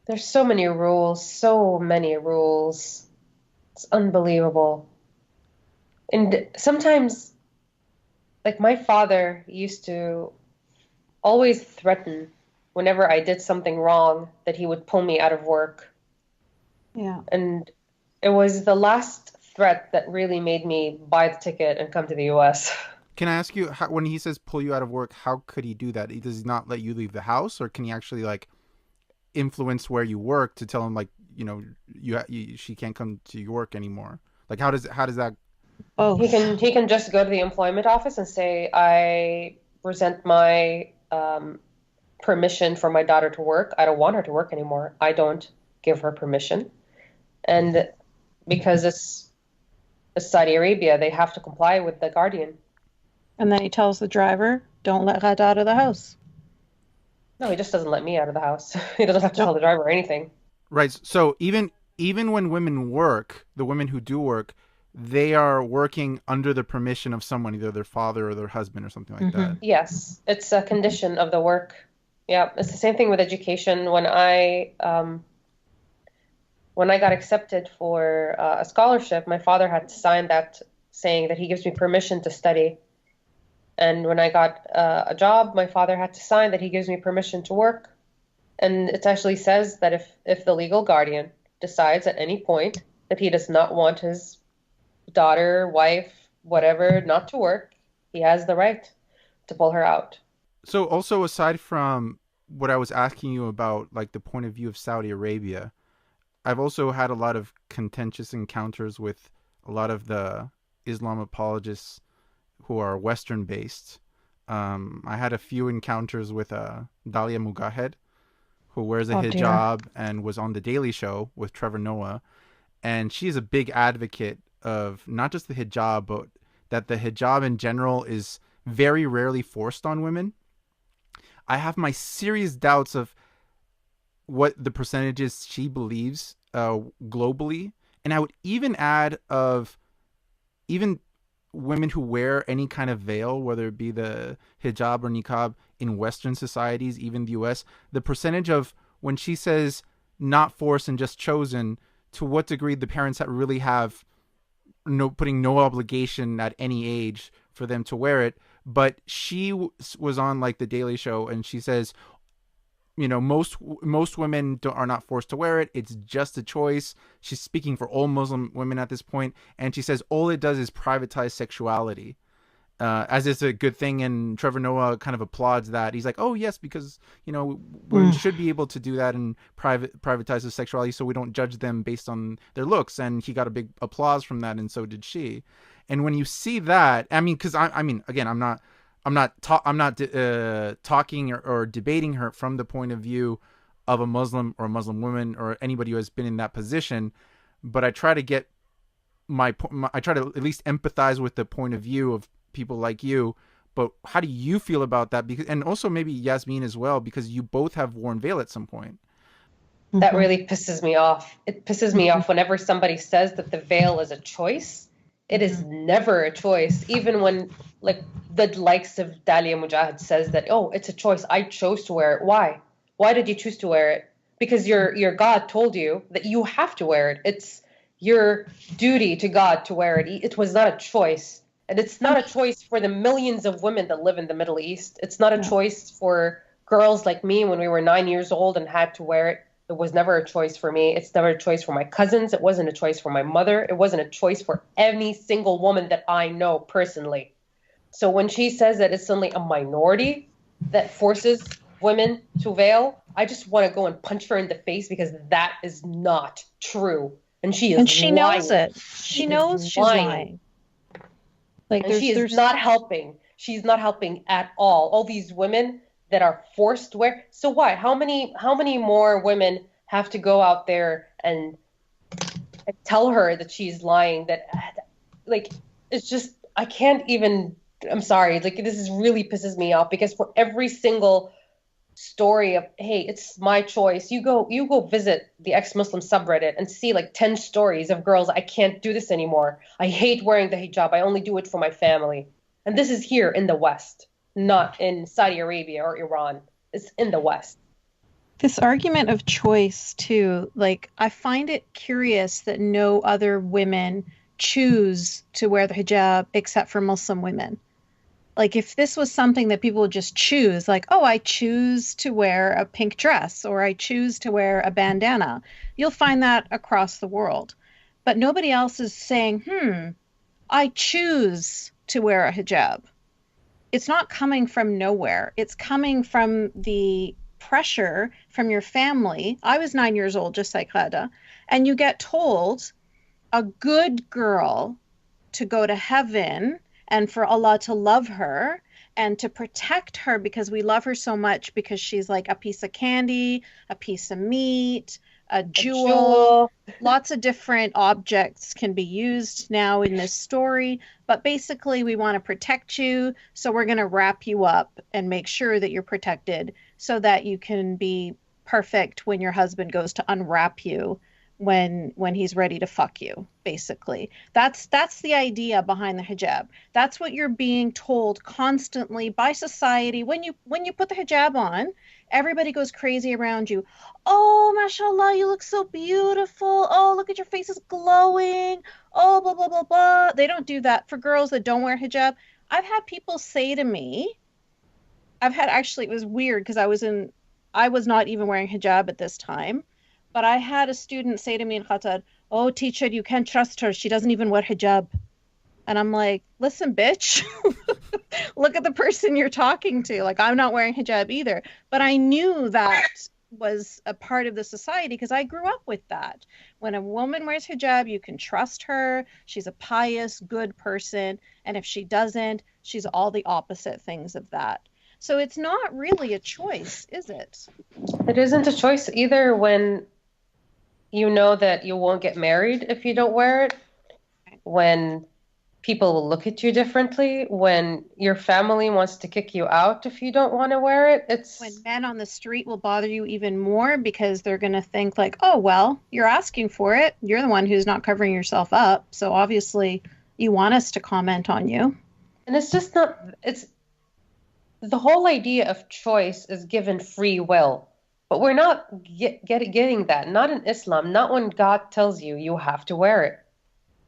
There's so many rules, so many rules. It's unbelievable. And sometimes, like my father used to always threaten whenever I did something wrong that he would pull me out of work. Yeah. And it was the last threat that really made me buy the ticket and come to the US. Can I ask you, when he says pull you out of work, how could he do that? Does he not let you leave the house, or can he actually like influence where you work to tell him like, she can't come to your work anymore? Like how does that? Both. He can just go to the employment office and say, I present my permission for my daughter to work. I don't want her to work anymore. I don't give her permission. And because it's Saudi Arabia, they have to comply with the guardian. And then he tells the driver, "Don't let Ghad out of the house." No, he just doesn't let me out of the house. He doesn't have to Don't. tell the driver anything. Right. So even when women work, the women who do work, they are working under the permission of someone, either their father or their husband or something like that. Hmm. Yes, it's a condition of the work. Yeah, it's the same thing with education. When I got accepted for a scholarship, my father had to sign that saying that he gives me permission to study. And when I got a job, my father had to sign that he gives me permission to work. And it actually says that if the legal guardian decides at any point that he does not want his daughter, wife, whatever, not to work, he has the right to pull her out. So also, aside from what I was asking you about, like the point of view of Saudi Arabia, I've also had a lot of contentious encounters with a lot of the Islam apologists who are Western based. I had a few encounters with Dalia Mugahed, who wears a Oh dear. hijab and was on the Daily Show with Trevor Noah, and she is a big advocate of not just the hijab, but that the hijab in general is very rarely forced on women. I have my serious doubts of what the percentages she believes globally, and I would even add of even women who wear any kind of veil, whether it be the hijab or niqab in Western societies, even the U.S. The percentage of when she says not forced and just chosen, to what degree the parents that really have putting no obligation at any age for them to wear it. But she was on like the Daily Show, and she says, most women are not forced to wear it. It's just a choice. She's speaking for all Muslim women at this point, and she says all it does is privatize sexuality, as it's a good thing. And Trevor Noah kind of applauds that. He's like, "Oh yes, because women Mm. should be able to do that and privatize their sexuality, so we don't judge them based on their looks." And he got a big applause from that, and so did she. And when you see that, I mean, because I mean, again, I'm not talking or debating her from the point of view of a Muslim or a Muslim woman or anybody who has been in that position, but I try to get I try to at least empathize with the point of view of people like you. But how do you feel about that? Because, and also maybe Yasmin as well, because you both have worn veil at some point. That Hmm. really pisses me off. It pisses me off whenever somebody says that the veil is a choice. It is never a choice. Even when like the likes of Dalia Mujahid says that, oh, it's a choice. I chose to wear it. Why? Why did you choose to wear it? Because your God told you that you have to wear it. It's your duty to God to wear it. It was not a choice. And it's not a choice for the millions of women that live in the Middle East. It's not a choice for girls like me when we were 9 years old and had to wear it. It was never a choice for me. It's never a choice for my cousins. It wasn't a choice for my mother. It wasn't a choice for any single woman that I know personally. So when she says that it's only a minority that forces women to veil, I just want to go and punch her in the face, because that is not true. And she is And she lying. knows it. She knows she's lying. Like, and she is not helping. She's not helping at all. All these women that are forced to wear. So why? How many more women have to go out there and tell her that she's lying? That, like, it's just, I can't even. I'm sorry. Like, this is really pisses me off, because for every single story of, hey, it's my choice, you go visit the ex-Muslim subreddit and see like 10 stories of girls, I can't do this anymore. I hate wearing the hijab. I only do it for my family. And this is here in the West, not in Saudi Arabia or Iran. It's in the West. This argument of choice too, like, I find it curious that no other women choose to wear the hijab except for Muslim women. Like, if this was something that people would just choose, like, oh, I choose to wear a pink dress, or I choose to wear a bandana, you'll find that across the world. But nobody else is saying, I choose to wear a hijab. It's not coming from nowhere. It's coming from the pressure from your family. I was 9 years old, just like Ghada, and you get told, a good girl to go to heaven and for Allah to love her and to protect her, because we love her so much, because she's like a piece of candy, a piece of meat, a jewel. Lots of different objects can be used now in this story, but basically we want to protect you, so we're going to wrap you up and make sure that you're protected so that you can be perfect when your husband goes to unwrap you when he's ready to fuck you, basically. That's the idea behind the hijab. That's what you're being told constantly by society. When you put the hijab on, everybody goes crazy around you. Oh, mashallah, you look so beautiful. Oh, look at your face, is glowing. Oh, blah, blah, blah, blah. They don't do that for girls that don't wear hijab. I've had people say to me, actually, it was weird, because I was not even wearing hijab at this time. But I had a student say to me in Qatar, oh, teacher, you can't trust her. She doesn't even wear hijab. And I'm like, listen, bitch, look at the person you're talking to. Like, I'm not wearing hijab either. But I knew that was a part of the society, because I grew up with that. When a woman wears hijab, you can trust her. She's a pious, good person. And if she doesn't, she's all the opposite things of that. So it's not really a choice, is it? It isn't a choice either when you know that you won't get married if you don't wear it, when people will look at you differently, when your family wants to kick you out if you don't want to wear it. It's when men on the street will bother you even more, because they're going to think like, oh, well, you're asking for it. You're the one who's not covering yourself up. So obviously you want us to comment on you. And it's just not, it's the whole idea of choice is given free will. But we're not getting that. Not in Islam. Not when God tells you you have to wear it.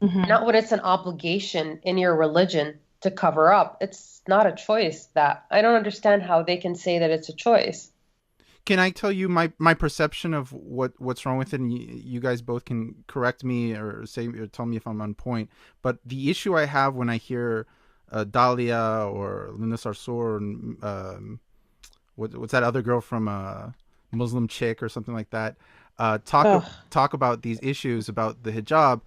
Mm-hmm. Not when it's an obligation in your religion to cover up. It's not a choice. That I don't understand how they can say that it's a choice. Can I tell you my perception of what's wrong with it? And you guys both can correct me or tell me if I'm on point. But the issue I have when I hear Dalia or Linda Sarsour and what's that other girl from Muslim Chick or something like that talk about these issues about the hijab,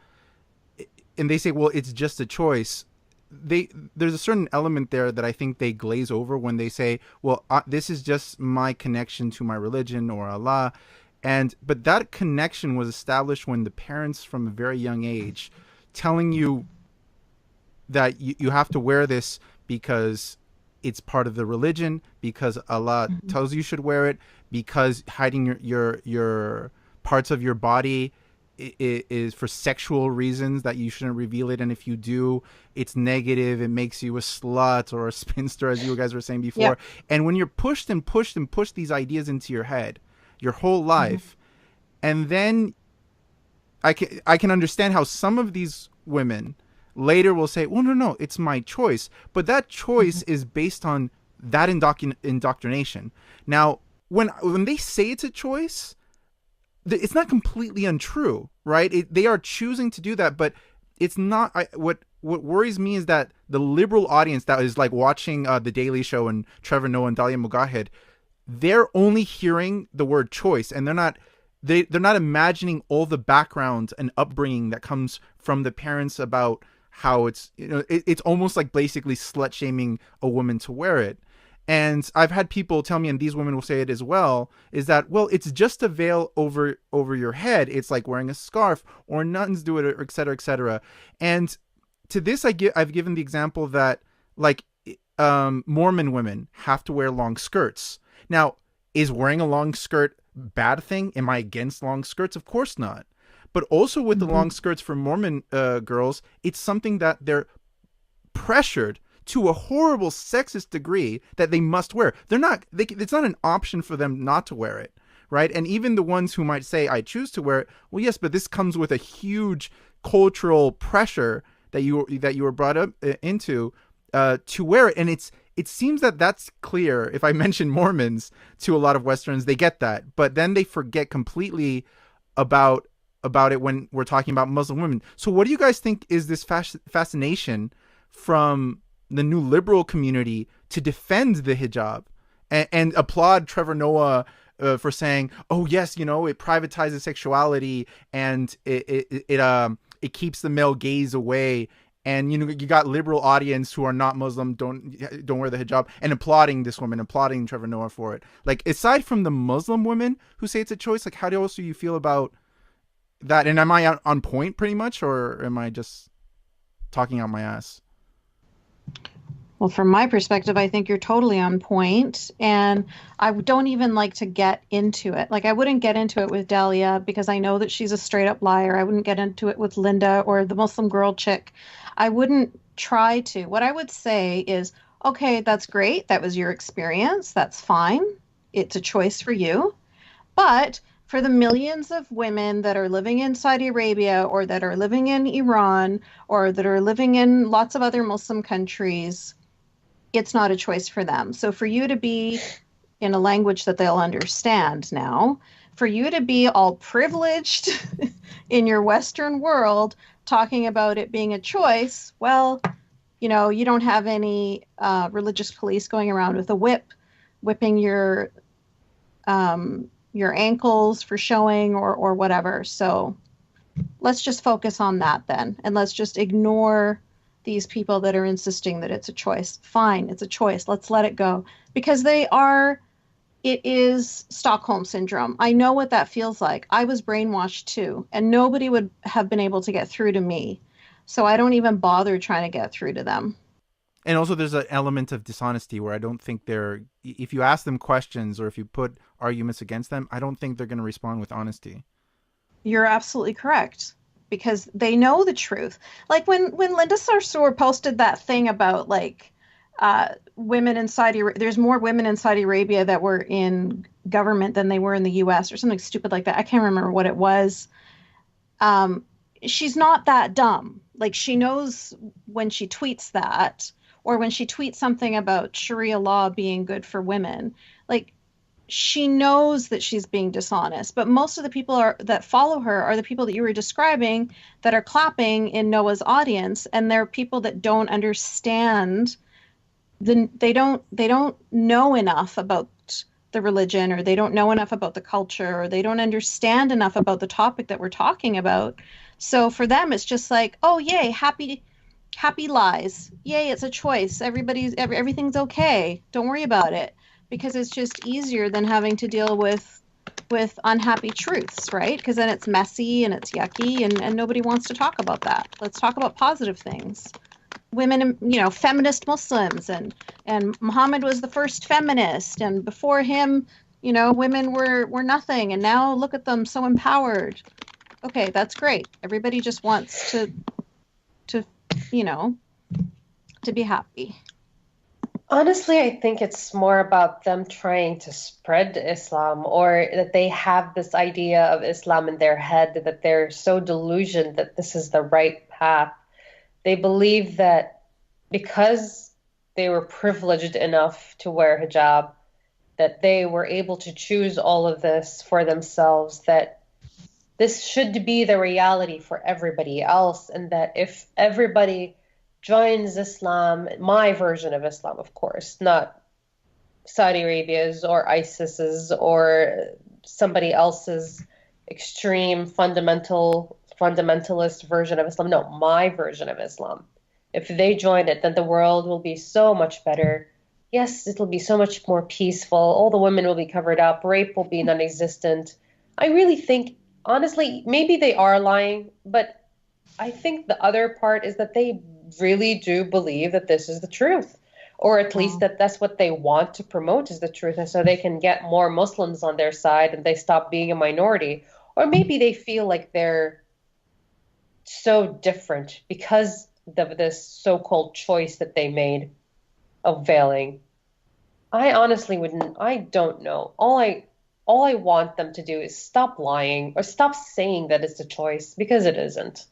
and they say, well, it's just a choice. There's a certain element there that I think they glaze over when they say, well, this is just my connection to my religion or Allah. But that connection was established when the parents from a very young age telling you that you have to wear this because it's part of the religion, because Allah tells you should wear it, because hiding your parts of your body is for sexual reasons, that you shouldn't reveal it, and if you do, it's negative, it makes you a slut or a spinster, as you guys were saying before. Yep. And when you're pushed and pushed and pushed these ideas into your head your whole life, and then I can understand how some of these women later will say, well, no, it's my choice, but that choice is based on that indoctrination. Now, when they say it's a choice, it's not completely untrue, right? They are choosing to do that, but it's not. What worries me is that the liberal audience that is like watching The Daily Show and Trevor Noah and Dalia Mogahed, they're only hearing the word choice, and they're not imagining all the background and upbringing that comes from the parents about how it's, it's almost like basically slut shaming a woman to wear it. And I've had people tell me, and these women will say it as well, is that, well, it's just a veil over your head. It's like wearing a scarf, or nuns do it, or et cetera, et cetera. And to this, I've given the example that, like, Mormon women have to wear long skirts. Now, is wearing a long skirt bad thing? Am I against long skirts? Of course not. But also with the long skirts for Mormon girls, it's something that they're pressured to a horrible sexist degree that they must wear. It's not an option for them not to wear it, right? And even the ones who might say, I choose to wear it, well, yes, but this comes with a huge cultural pressure that you were brought up into to wear it. And it seems that that's clear. If I mention Mormons to a lot of Westerns, they get that, but then they forget completely about it when we're talking about Muslim women. So what do you guys think is this fascination from the new liberal community to defend the hijab and applaud Trevor Noah for saying, oh yes, it privatizes sexuality and it keeps the male gaze away, and you got liberal audience who are not Muslim don't wear the hijab, and applauding this woman, applauding Trevor Noah for it. Like, aside from the Muslim women who say it's a choice, like, how else do you feel about that? And am I on point pretty much, or am I just talking out my ass? Well, from my perspective, I think you're totally on point, and I don't even like to get into it. Like, I wouldn't get into it with Dalia because I know that she's a straight up liar. I wouldn't get into it with Linda or the Muslim girl chick. I wouldn't try to. What I would say is, okay, that's great. That was your experience. That's fine. It's a choice for you. But for the millions of women that are living in Saudi Arabia, or that are living in Iran, or that are living in lots of other Muslim countries, it's not a choice for them. So for you to be in a language that they'll understand now, for you to be all privileged in your Western world talking about it being a choice, well, you don't have any religious police going around with a whip, whipping your ankles for showing or whatever. So let's just focus on that then. And let's just ignore these people that are insisting that it's a choice. Fine, it's a choice. Let's let it go. Because it is Stockholm syndrome. I know what that feels like. I was brainwashed too, and nobody would have been able to get through to me. So I don't even bother trying to get through to them. And also there's an element of dishonesty where I don't think if you ask them questions or if you put arguments against them, I don't think they're going to respond with honesty. You're absolutely correct. Because they know the truth. Like when Linda Sarsour posted that thing about women in Saudi Arabia, there's more women in Saudi Arabia that were in government than they were in the U.S. or something stupid like that. I can't remember what it was. She's not that dumb. Like, she knows when she tweets that, or when she tweets something about Sharia law being good for women. Like, she knows that she's being dishonest, but most of the people that follow her are the people that you were describing that are clapping in Noah's audience, and they're people that don't understand. They don't know enough about the religion, or they don't know enough about the culture, or they don't understand enough about the topic that we're talking about. So for them, it's just like, oh yay, happy lies, yay, it's a choice. Everything's okay. Don't worry about it. Because it's just easier than having to deal with unhappy truths, right? Because then it's messy and it's yucky, and nobody wants to talk about that. Let's talk about positive things. Women, feminist Muslims, and Muhammad was the first feminist, and before him, women were nothing, and now look at them, so empowered. okay, that's great. Everybody just wants to you know, to be happy. Honestly, I think it's more about them trying to spread Islam, or that they have this idea of Islam in their head, that they're so delusioned that this is the right path. They believe that because they were privileged enough to wear hijab, that they were able to choose all of this for themselves, that this should be the reality for everybody else, and that if everybody joins Islam, my version of Islam, of course, not Saudi Arabia's or ISIS's or somebody else's extreme fundamentalist version of Islam. No, my version of Islam. If they join it, then the world will be so much better. Yes, it'll be so much more peaceful. All the women will be covered up. Rape will be non-existent. I really think, honestly, maybe they are lying, but I think the other part is that they really do believe that this is the truth, or at least that that's what they want to promote is the truth, and so they can get more Muslims on their side and they stop being a minority. Or maybe they feel like they're so different because of this so-called choice that they made of veiling. I honestly wouldn't, I don't know. All I want them to do is stop lying or stop saying that it's a choice, because it isn't.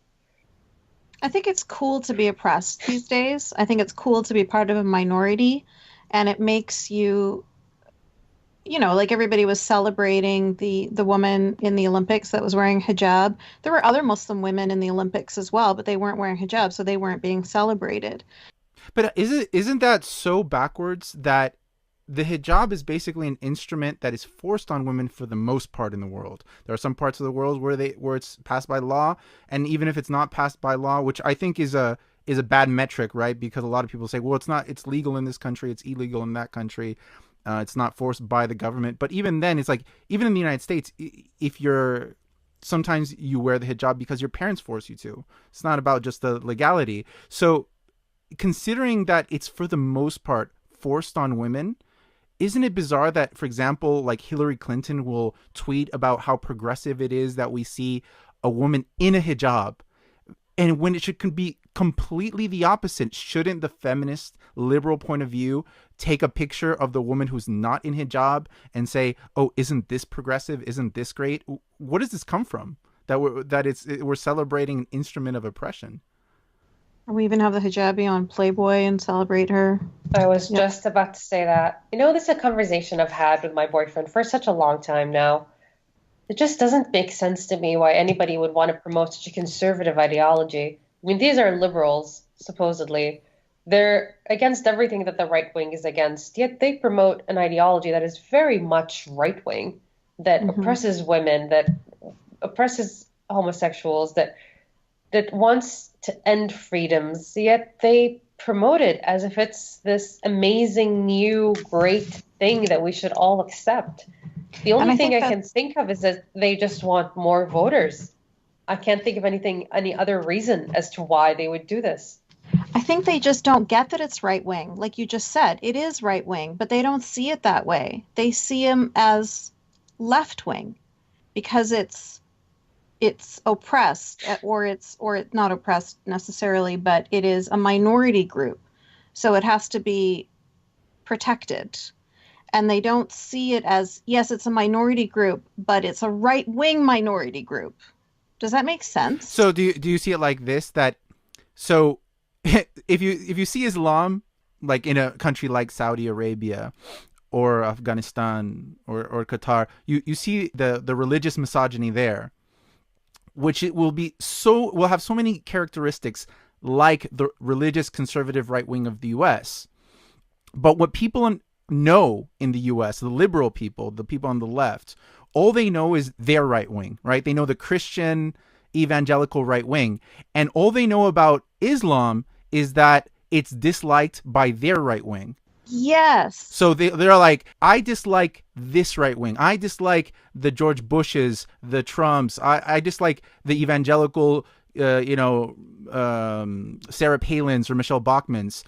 I think it's cool to be oppressed these days. I think it's cool to be part of a minority, and it makes you, like everybody was celebrating the woman in the Olympics that was wearing hijab. There were other Muslim women in the Olympics as well, but they weren't wearing hijab, so they weren't being celebrated. But isn't that so backwards that the hijab is basically an instrument that is forced on women for the most part in the world? There are some parts of the world where it's passed by law, and even if it's not passed by law, which I think is a bad metric, right? Because a lot of people say, well, it's legal in this country, it's illegal in that country. It's not forced by the government. But even then, it's like, even in the United States, if you're, sometimes you wear the hijab because your parents force you to. It's not about just the legality. So considering that it's for the most part forced on women, isn't it bizarre that, for example, like Hillary Clinton will tweet about how progressive it is that we see a woman in a hijab, and when it should be completely the opposite? Shouldn't the feminist liberal point of view take a picture of the woman who's not in hijab and say, oh, isn't this progressive? Isn't this great? What does this come from? That we're celebrating an instrument of oppression. We even have the hijabi on Playboy and celebrate her. I was just about to say that. This is a conversation I've had with my boyfriend for such a long time now. It just doesn't make sense to me why anybody would want to promote such a conservative ideology. I mean, these are liberals, supposedly. They're against everything that the right wing is against, yet they promote an ideology that is very much right wing, that oppresses women, that oppresses homosexuals, that wants to end freedoms, yet they promote it as if it's this amazing, new, great thing that we should all accept. The only thing I can think of is that they just want more voters. I can't think of any other reason as to why they would do this. I think they just don't get that it's right wing. Like you just said, it is right wing, but they don't see it that way. They see him as left wing because it's oppressed, or it's not oppressed necessarily, but it is a minority group. So it has to be protected. And they don't see it as, yes, it's a minority group, but it's a right-wing minority group. Does that make sense? So do you see it like this, that so if you see Islam like in a country like Saudi Arabia or Afghanistan or Qatar, you see the religious misogyny there, which it will have so many characteristics like the religious conservative right wing of the US. But what people know in the US, the liberal people, the people on the left, all they know is their right wing, right? They know the Christian evangelical right wing. And all they know about Islam is that it's disliked by their right wing. Yes. So they're like, I dislike this right wing. I dislike the George Bushes, the Trumps. I dislike the evangelical, Sarah Palin's or Michelle Bachmann's.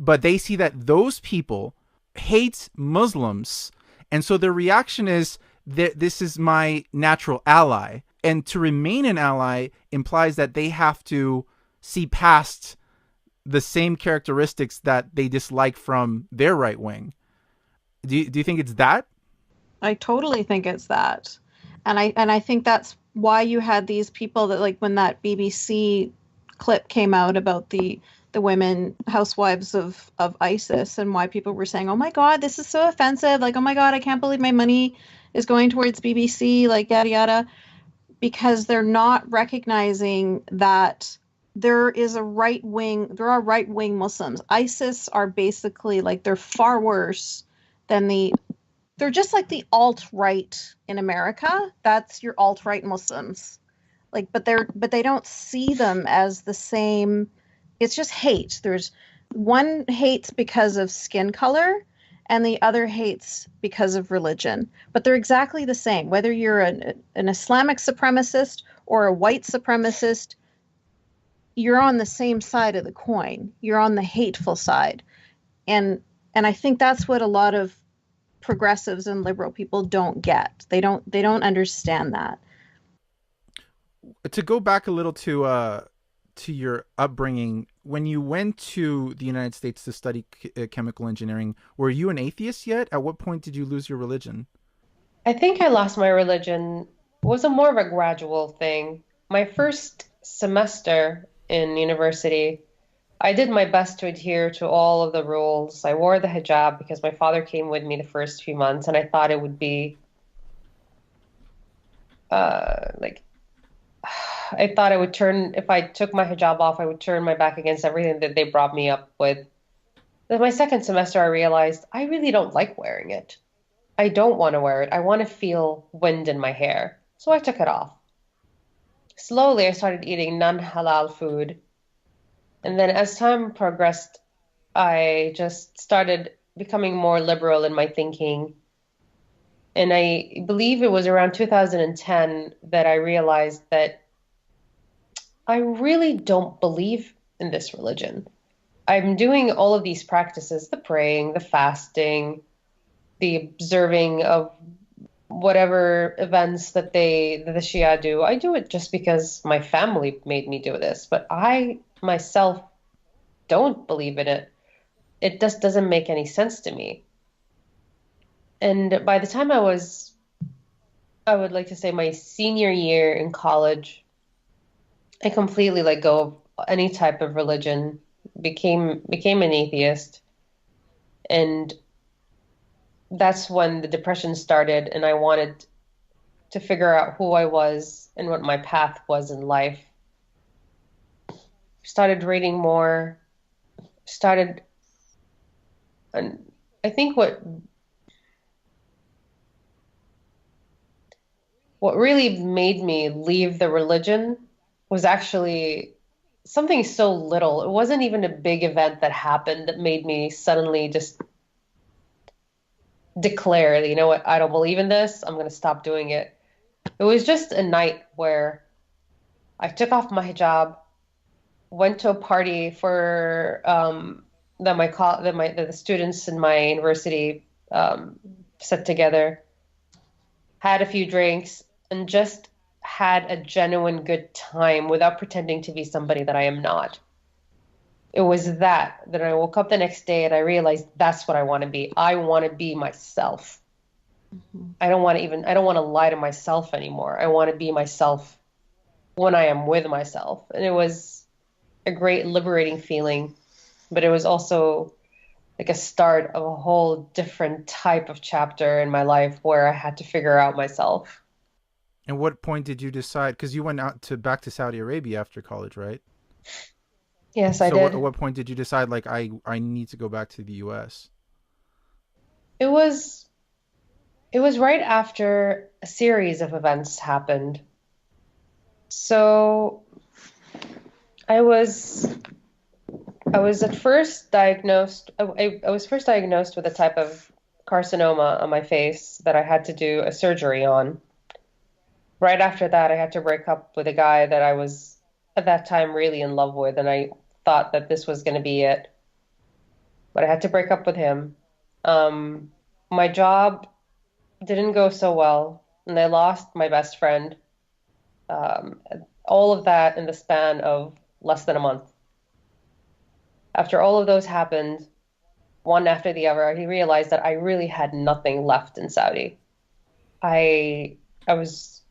But they see that those people hate Muslims. And so their reaction is that this is my natural ally. And to remain an ally implies that they have to see past the same characteristics that they dislike from their right wing. Do you think it's that? I totally think it's that. And I think that's why you had these people that, like, when that BBC clip came out about the women housewives of ISIS, and why people were saying, "Oh my God, this is so offensive." Like, "Oh my God, I can't believe my money is going towards BBC," like yada yada, because they're not recognizing that there are right wing Muslims. ISIS are basically like, they're far worse than they're just like the alt right in America. That's your alt right Muslims. Like, but they don't see them as the same. It's just hate. There's one hates because of skin color, and the other hates because of religion. But they're exactly the same. Whether you're an Islamic supremacist or a white supremacist, you're on the same side of the coin. You're on the hateful side. And I think that's what a lot of progressives and liberal people don't get. They don't understand that. To go back a little to your upbringing, when you went to the United States to study chemical engineering, were you an atheist yet? At what point did you lose your religion? I think I lost my religion was a more of a gradual thing. My first semester in university, I did my best to adhere to all of the rules. I wore the hijab because my father came with me the first few months, and I thought it would be like I thought I would turn if I took my hijab off, I would turn my back against everything that they brought me up with. Then my second semester, I realized I really don't like wearing it. I don't want to wear it. I want to feel wind in my hair. So I took it off. Slowly, I started eating non-halal food. And then as time progressed, I just started becoming more liberal in my thinking. And I believe it was around 2010 that I realized that I really don't believe in this religion. I'm doing all of these practices, the praying, the fasting, the observing of whatever events that the Shia do. I do it just because my family made me do this, but I myself don't believe in it. It just doesn't make any sense to me. And by the time I would like to say my senior year in college, I completely let go of any type of religion, became an atheist, and that's when the depression started, and I wanted to figure out who I was and what my path was in life. Started reading more, started, and I think what really made me leave the religion was actually something so little. It wasn't even a big event that happened that made me suddenly just declare, you know what, I don't believe in this. I'm going to stop doing it. It was just a night where I took off my hijab, went to a party for that the students in my university set together, had a few drinks, and just had a genuine good time without pretending to be somebody that I am not. It was that I woke up the next day and I realized that's what I want to be. I want to be myself. Mm-hmm. I don't want to lie to myself anymore. I want to be myself when I am with myself. And it was a great liberating feeling, but it was also like a start of a whole different type of chapter in my life where I had to figure out myself. And what point did you decide? Because you went out to back to Saudi Arabia after college, right? Yes, I So did. at what point did you decide, like, I need to go back to the U.S.? It was it was right after a series of events happened. So I was I was at first diagnosed I was first diagnosed with a type of carcinoma on my face that I had to do a surgery on. Right after that, I had to break up with a guy that I was at that time really in love with, and I thought that this was going to be it. But I had to break up with him. Um, my job didn't go so well, and I lost my best friend. Um, all of that in the span of less than a month. After all of those happened, one after the other, he realized that I really had nothing left in Saudi. I I was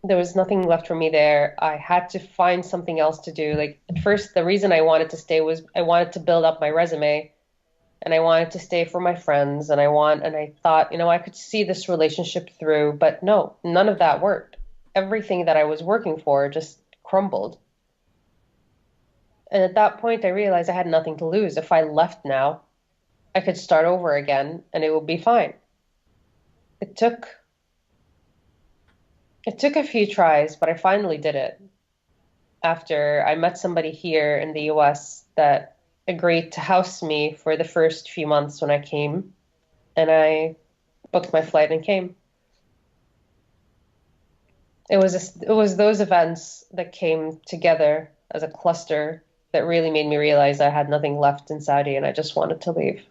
there was nothing left for me there. I had to find something else to do. Like at first, the reason I wanted to stay was I wanted to build up my resume and I wanted to stay for my friends and I thought, I could see this relationship through, but no, none of that worked. Everything that I was working for just crumbled. And at that point, I realized I had nothing to lose. If I left now, I could start over again and it would be fine. It took it took a few tries, but I finally did it after I met somebody here in the US that agreed to house me for the first few months when I came, and I booked my flight and came. It was those events that came together as a cluster that really made me realize I had nothing left in Saudi and I just wanted to leave.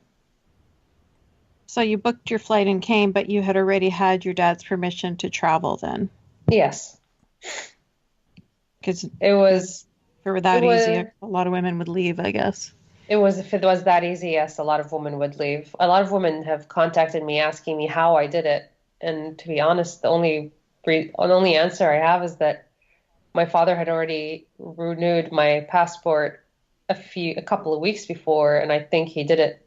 So you booked your flight and came, but you had already had your dad's permission to travel then, Yes, because if it was it were it that easy, was a lot of women would leave, I guess. it was if it was that easy, yes, a lot of women would leave. A lot of women have contacted me asking me how I did it, and to be honest, the only answer I have is that my father had already renewed my passport a couple of weeks before, and I think he did it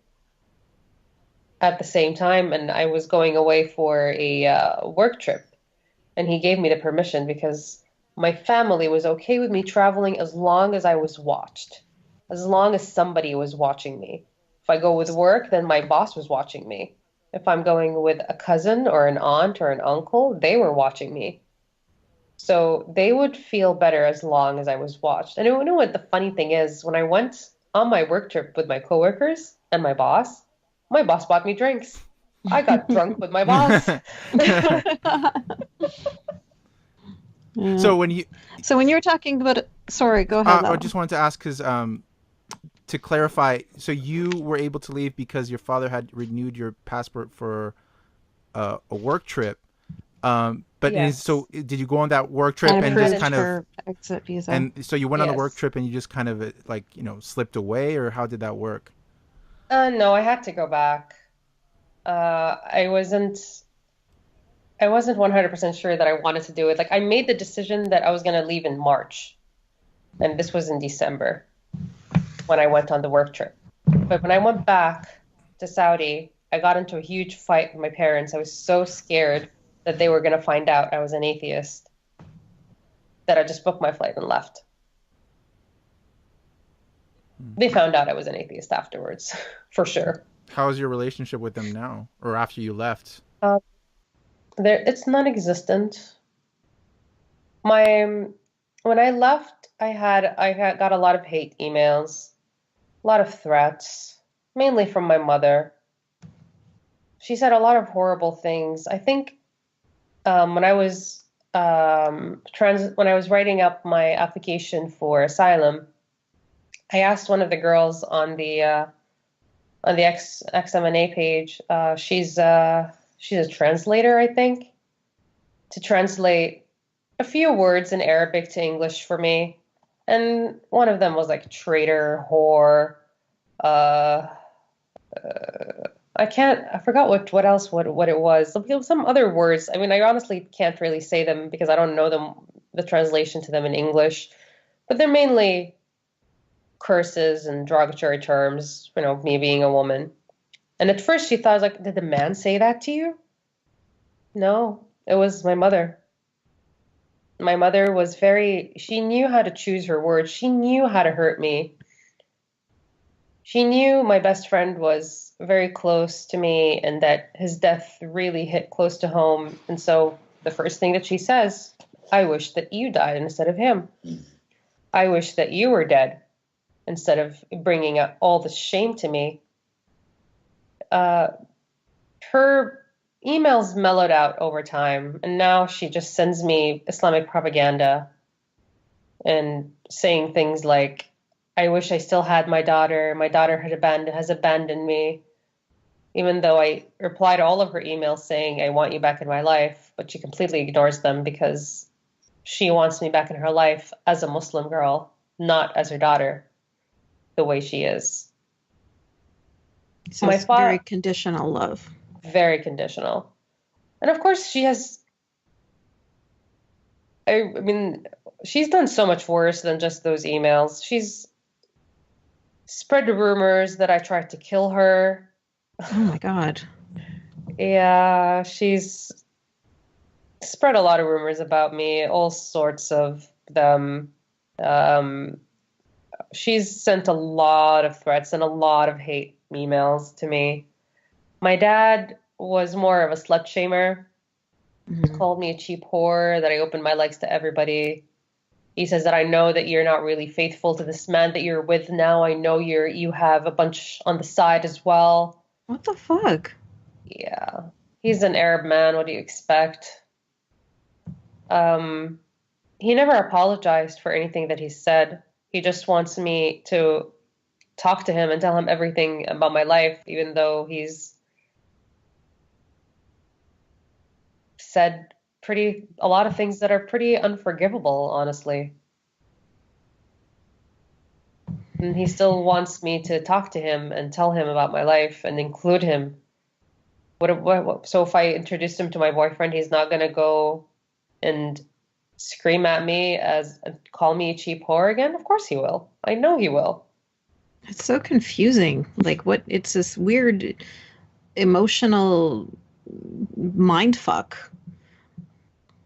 at the same time, and I was going away for a work trip, and he gave me the permission because my family was okay with me traveling as long as I was watched, as long as somebody was watching me. If I go with work, then my boss was watching me. If I'm going with a cousin or an aunt or an uncle, they were watching me. So they would feel better as long as I was watched. And you know what the funny thing is? When I went on my work trip with my coworkers and my boss bought me drinks. I got drunk with my boss. Yeah. So when you, So when you were talking about it, sorry, go ahead, I Lau. just wanted to ask because to clarify, so you were able to leave because your father had renewed your passport for a work trip. So Yes. did you go on that work trip And and And had just a, approved kind of, for exit visa. and so you went on the work yes. trip and you just kind of like, slipped away, or how did that work? No, I had to go back. Uh, I wasn't I wasn't 100% sure that I wanted to do it. Like I made the decision that I was going to leave in March, and this was in December when I went on the work trip. But when I went back to Saudi, I got into a huge fight with my parents. I was so scared that they were going to find out I was an atheist that I just booked my flight and left. They found out I was an atheist afterwards, for sure. How is your relationship with them now, or after you left? Um, it's non-existent. My when I left, I got a lot of hate emails, a lot of threats, mainly from my mother. She said a lot of horrible things. I think when I was when I was writing up my application for asylum, I asked one of the girls on the XMNA page. She's a translator, I think, to translate a few words in Arabic to English for me. And one of them was like traitor, whore. Uh, I forgot what else, what it was. Some other words. I mean, I honestly can't really say them because I don't know the translation to them in English. But they're mainly curses and derogatory terms, me being a woman. And at first she thought, I was like, did the man say that to you? No, it was my mother. My mother was she knew how to choose her words. She knew how to hurt me. She knew my best friend was very close to me and that his death really hit close to home. And so the first thing that she says, I wish that you died instead of him. I wish that you were dead instead of bringing up all the shame to me. Uh, Her emails mellowed out over time, and now she just sends me Islamic propaganda and saying things like, I wish I still had my daughter. My daughter has abandoned me. Even though I reply to all of her emails saying, I want you back in my life, but she completely ignores them because she wants me back in her life as a Muslim girl, not as her daughter, the way she is. So My it's very father, conditional love. very conditional. And of course, I mean, she's done so much worse than just those emails. She's spread rumors that I tried to kill her. Oh my God. Yeah, she's spread a lot of rumors about me, all sorts of them. Um, she's sent a lot of threats and a lot of hate emails to me. My dad was more of a slut shamer. He Mhm. called me a cheap whore, that I opened my legs to everybody. He says that I know that you're not really faithful to this man that you're with now. I know you have a bunch on the side as well. What the fuck? Yeah. He's an Arab man. What do you expect? Um, he never apologized for anything that he said. He just wants me to talk to him and tell him everything about my life, even though he's said a lot of things that are pretty unforgivable, honestly. And he still wants me to talk to him and tell him about my life and include him. So if I introduce him to my boyfriend, he's not gonna go and scream at me as call me a cheap whore again? Of course he will. I know he will. It's so confusing. Like what it's this weird emotional mind fuck.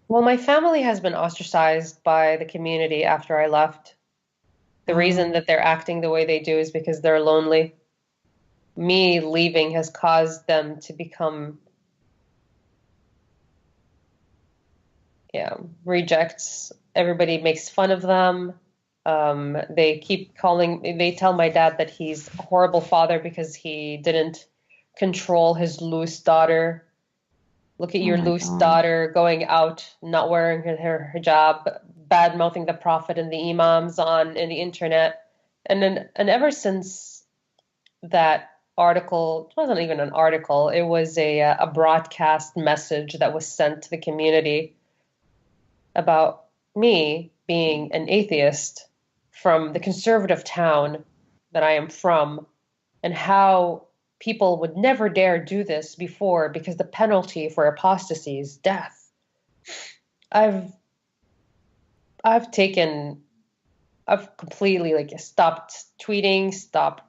Well, my family has been ostracized by the community after I left. The reason that they're acting the way they do is because they're lonely. Me leaving has caused them to become, yeah, rejects. Everybody makes fun of them. They tell my dad that he's a horrible father because he didn't control his loose daughter. Look at Oh your my loose God. daughter going out, not wearing her hijab, bad mouthing the Prophet and the Imams on in the internet. And ever since that article, it wasn't even an article, it was a broadcast message that was sent to the community about me being an atheist from the conservative town that I am from, and how people would never dare do this before because the penalty for apostasy is death. I've I've taken I've completely like stopped tweeting, stopped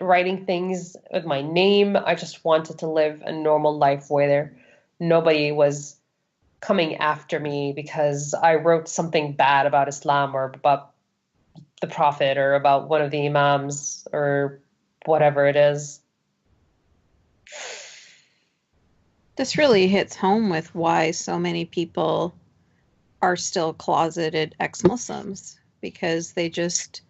writing things with my name. I just wanted to live a normal life where nobody was coming after me because I wrote something bad about Islam or about the Prophet or about one of the Imams or whatever it is. This really hits home with why so many people are still closeted ex-Muslims because they just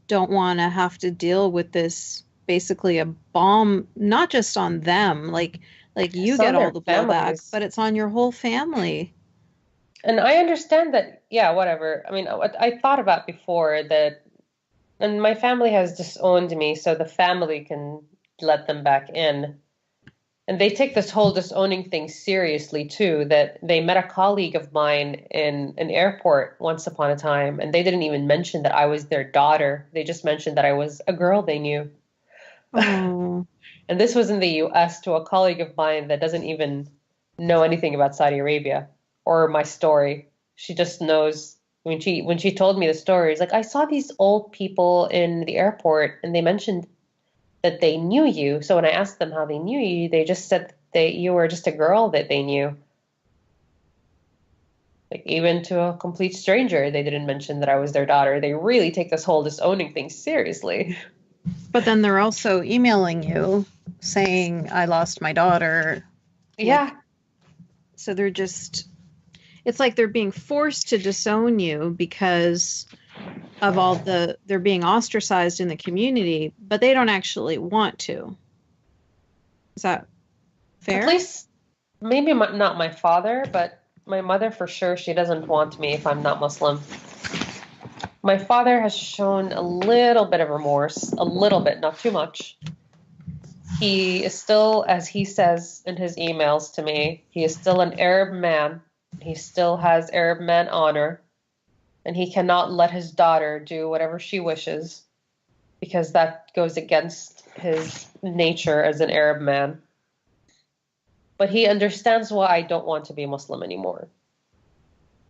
don't want to have to deal with this basically a bomb not just on them like you It's get on all their the blowback families. but it's on your whole family. And I understand that, yeah, whatever. I mean, what I thought about before that, and my family has disowned me, so the family can let them back in. And they take this whole disowning thing seriously too, that they met a colleague of mine in an airport once upon a time, and they didn't even mention that I was their daughter. They just mentioned that I was a girl they knew. Oh, And this was in the US to a colleague of mine that doesn't even know anything about Saudi Arabia or my story. She just knows when she told me the story, it's like I saw these old people in the airport and they mentioned that they knew you. So when I asked them how they knew you, they just said that you were just a girl that they knew. Like even to a complete stranger, they didn't mention that I was their daughter. They really take this whole disowning thing seriously. but then they're also emailing you saying I lost my daughter, like Yeah, so they're just it's like they're being forced to disown you because of all they're being ostracized in the community, but they don't actually want to. Is that at fair? least maybe not my father, but my mother for sure. She doesn't want me if I'm not Muslim. My father has shown a little bit of remorse, a little bit, not too much. He is still, as he says in his emails to me, he is still an Arab man. He still has Arab man honor. and he cannot let his daughter do whatever she wishes because that goes against his nature as an Arab man. But he understands why I don't want to be Muslim anymore.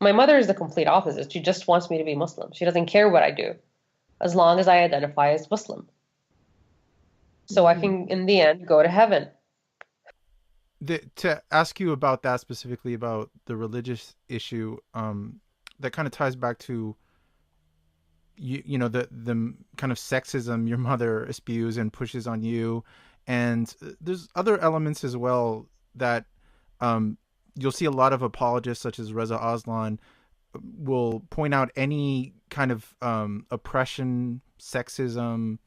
My mother is the complete opposite. She just wants me to be Muslim. She doesn't care what I do as long as I identify as Muslim. So I can, in the end, go to heaven. To ask you about that specifically, about the religious issue, that kind of ties back to you know the kind of sexism your mother spews and pushes on you, and there's other elements as well that you'll see a lot of apologists such as Reza Aslan will point out any kind of oppression, sexism,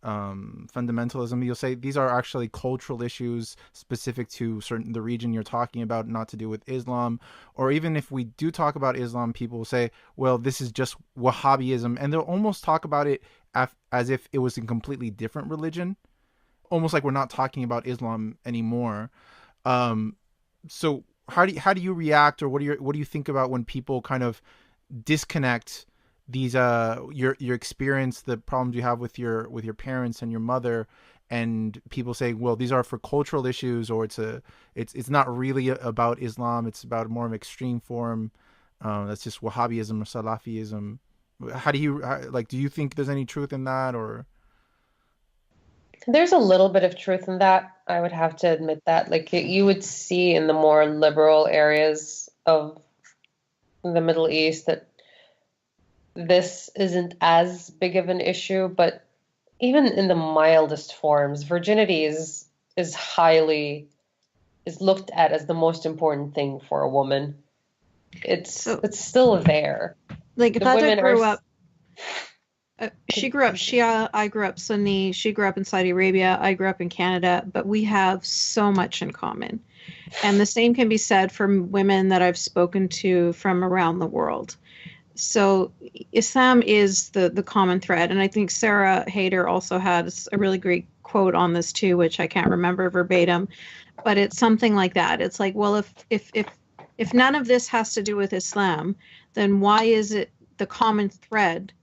fundamentalism. You'll say these are actually cultural issues specific to the region you're talking about, not to do with Islam. Or even if we do talk about Islam, people will say, well, this is just Wahhabism, and they'll almost talk about it as if it was a completely different religion, almost like we're not talking about Islam anymore. So how do you react, or what do you think about when people kind of disconnect these your experience, the problems you have with your parents and your mother, and people say, well, these are for cultural issues, or it's not really about Islam, it's about more of an extreme form, that's just Wahhabism or Salafism. How do you do you think there's any truth in that? Or There's a little bit of truth in that. I would have to admit that. Like you would see in the more liberal areas of the Middle East that this isn't as big of an issue, but even in the mildest forms, virginity is looked at as the most important thing for a woman. It's still there. Like Ghada grew up. She grew up Shia, I grew up Sunni, she grew up in Saudi Arabia, I grew up in Canada, but we have so much in common. And the same can be said for women that I've spoken to from around the world. So Islam is the common thread. And I think Sarah Haider also has a really great quote on this too, which I can't remember verbatim, but it's something like that. It's like, well, if none of this has to do with Islam, then why is it the common thread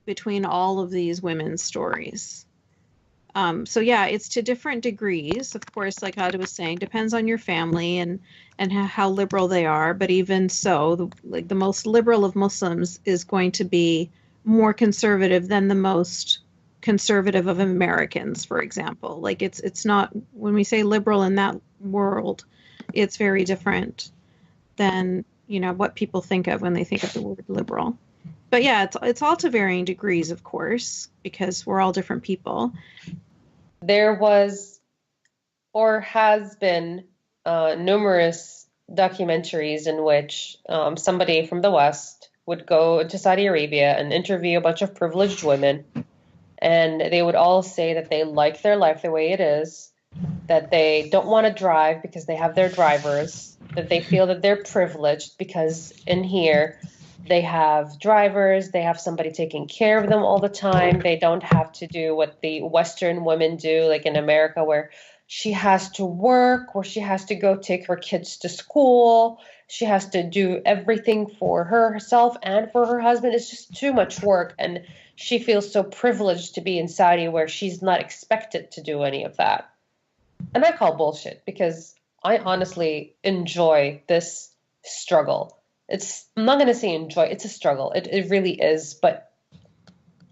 between all of these women's stories? So yeah, it's to different degrees. Of course, like Ghada was saying, depends on your family and how liberal they are. But even so, the most liberal of Muslims is going to be more conservative than the most conservative of Americans, for example. Like it's not, when we say liberal in that world, it's very different than, what people think of when they think of the word liberal. But yeah, it's all to varying degrees, of course, because we're all different people. There was or has been numerous documentaries in which somebody from the West would go to Saudi Arabia and interview a bunch of privileged women, and they would all say that they like their life the way it is, that they don't want to drive because they have their drivers, that they feel that they're privileged because in here they have drivers, they have somebody taking care of them all the time. They don't have to do what the Western women do, like in America, where she has to work, where she has to go take her kids to school. She has to do everything for herself and for her husband. It's just too much work. And she feels so privileged to be in Saudi where she's not expected to do any of that. And I call bullshit because I honestly enjoy this struggle. I'm not going to say enjoy, it's a struggle. It really is, but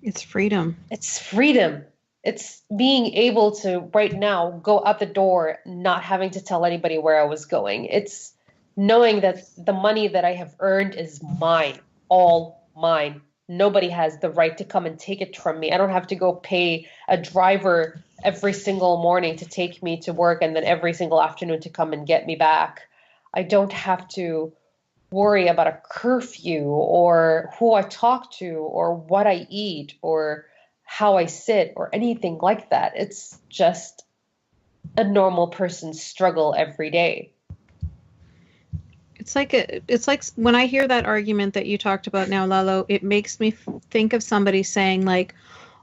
it's freedom. It's freedom. It's being able to right now go out the door, not having to tell anybody where I was going. It's knowing that the money that I have earned is mine, all mine. Nobody has the right to come and take it from me. I don't have to go pay a driver every single morning to take me to work and then every single afternoon to come and get me back. I don't have to worry about a curfew or who I talk to or what I eat or how I sit or anything like that. It's just a normal person's struggle every day. It's like when I hear that argument that you talked about now, Lalo, it makes me think of somebody saying like,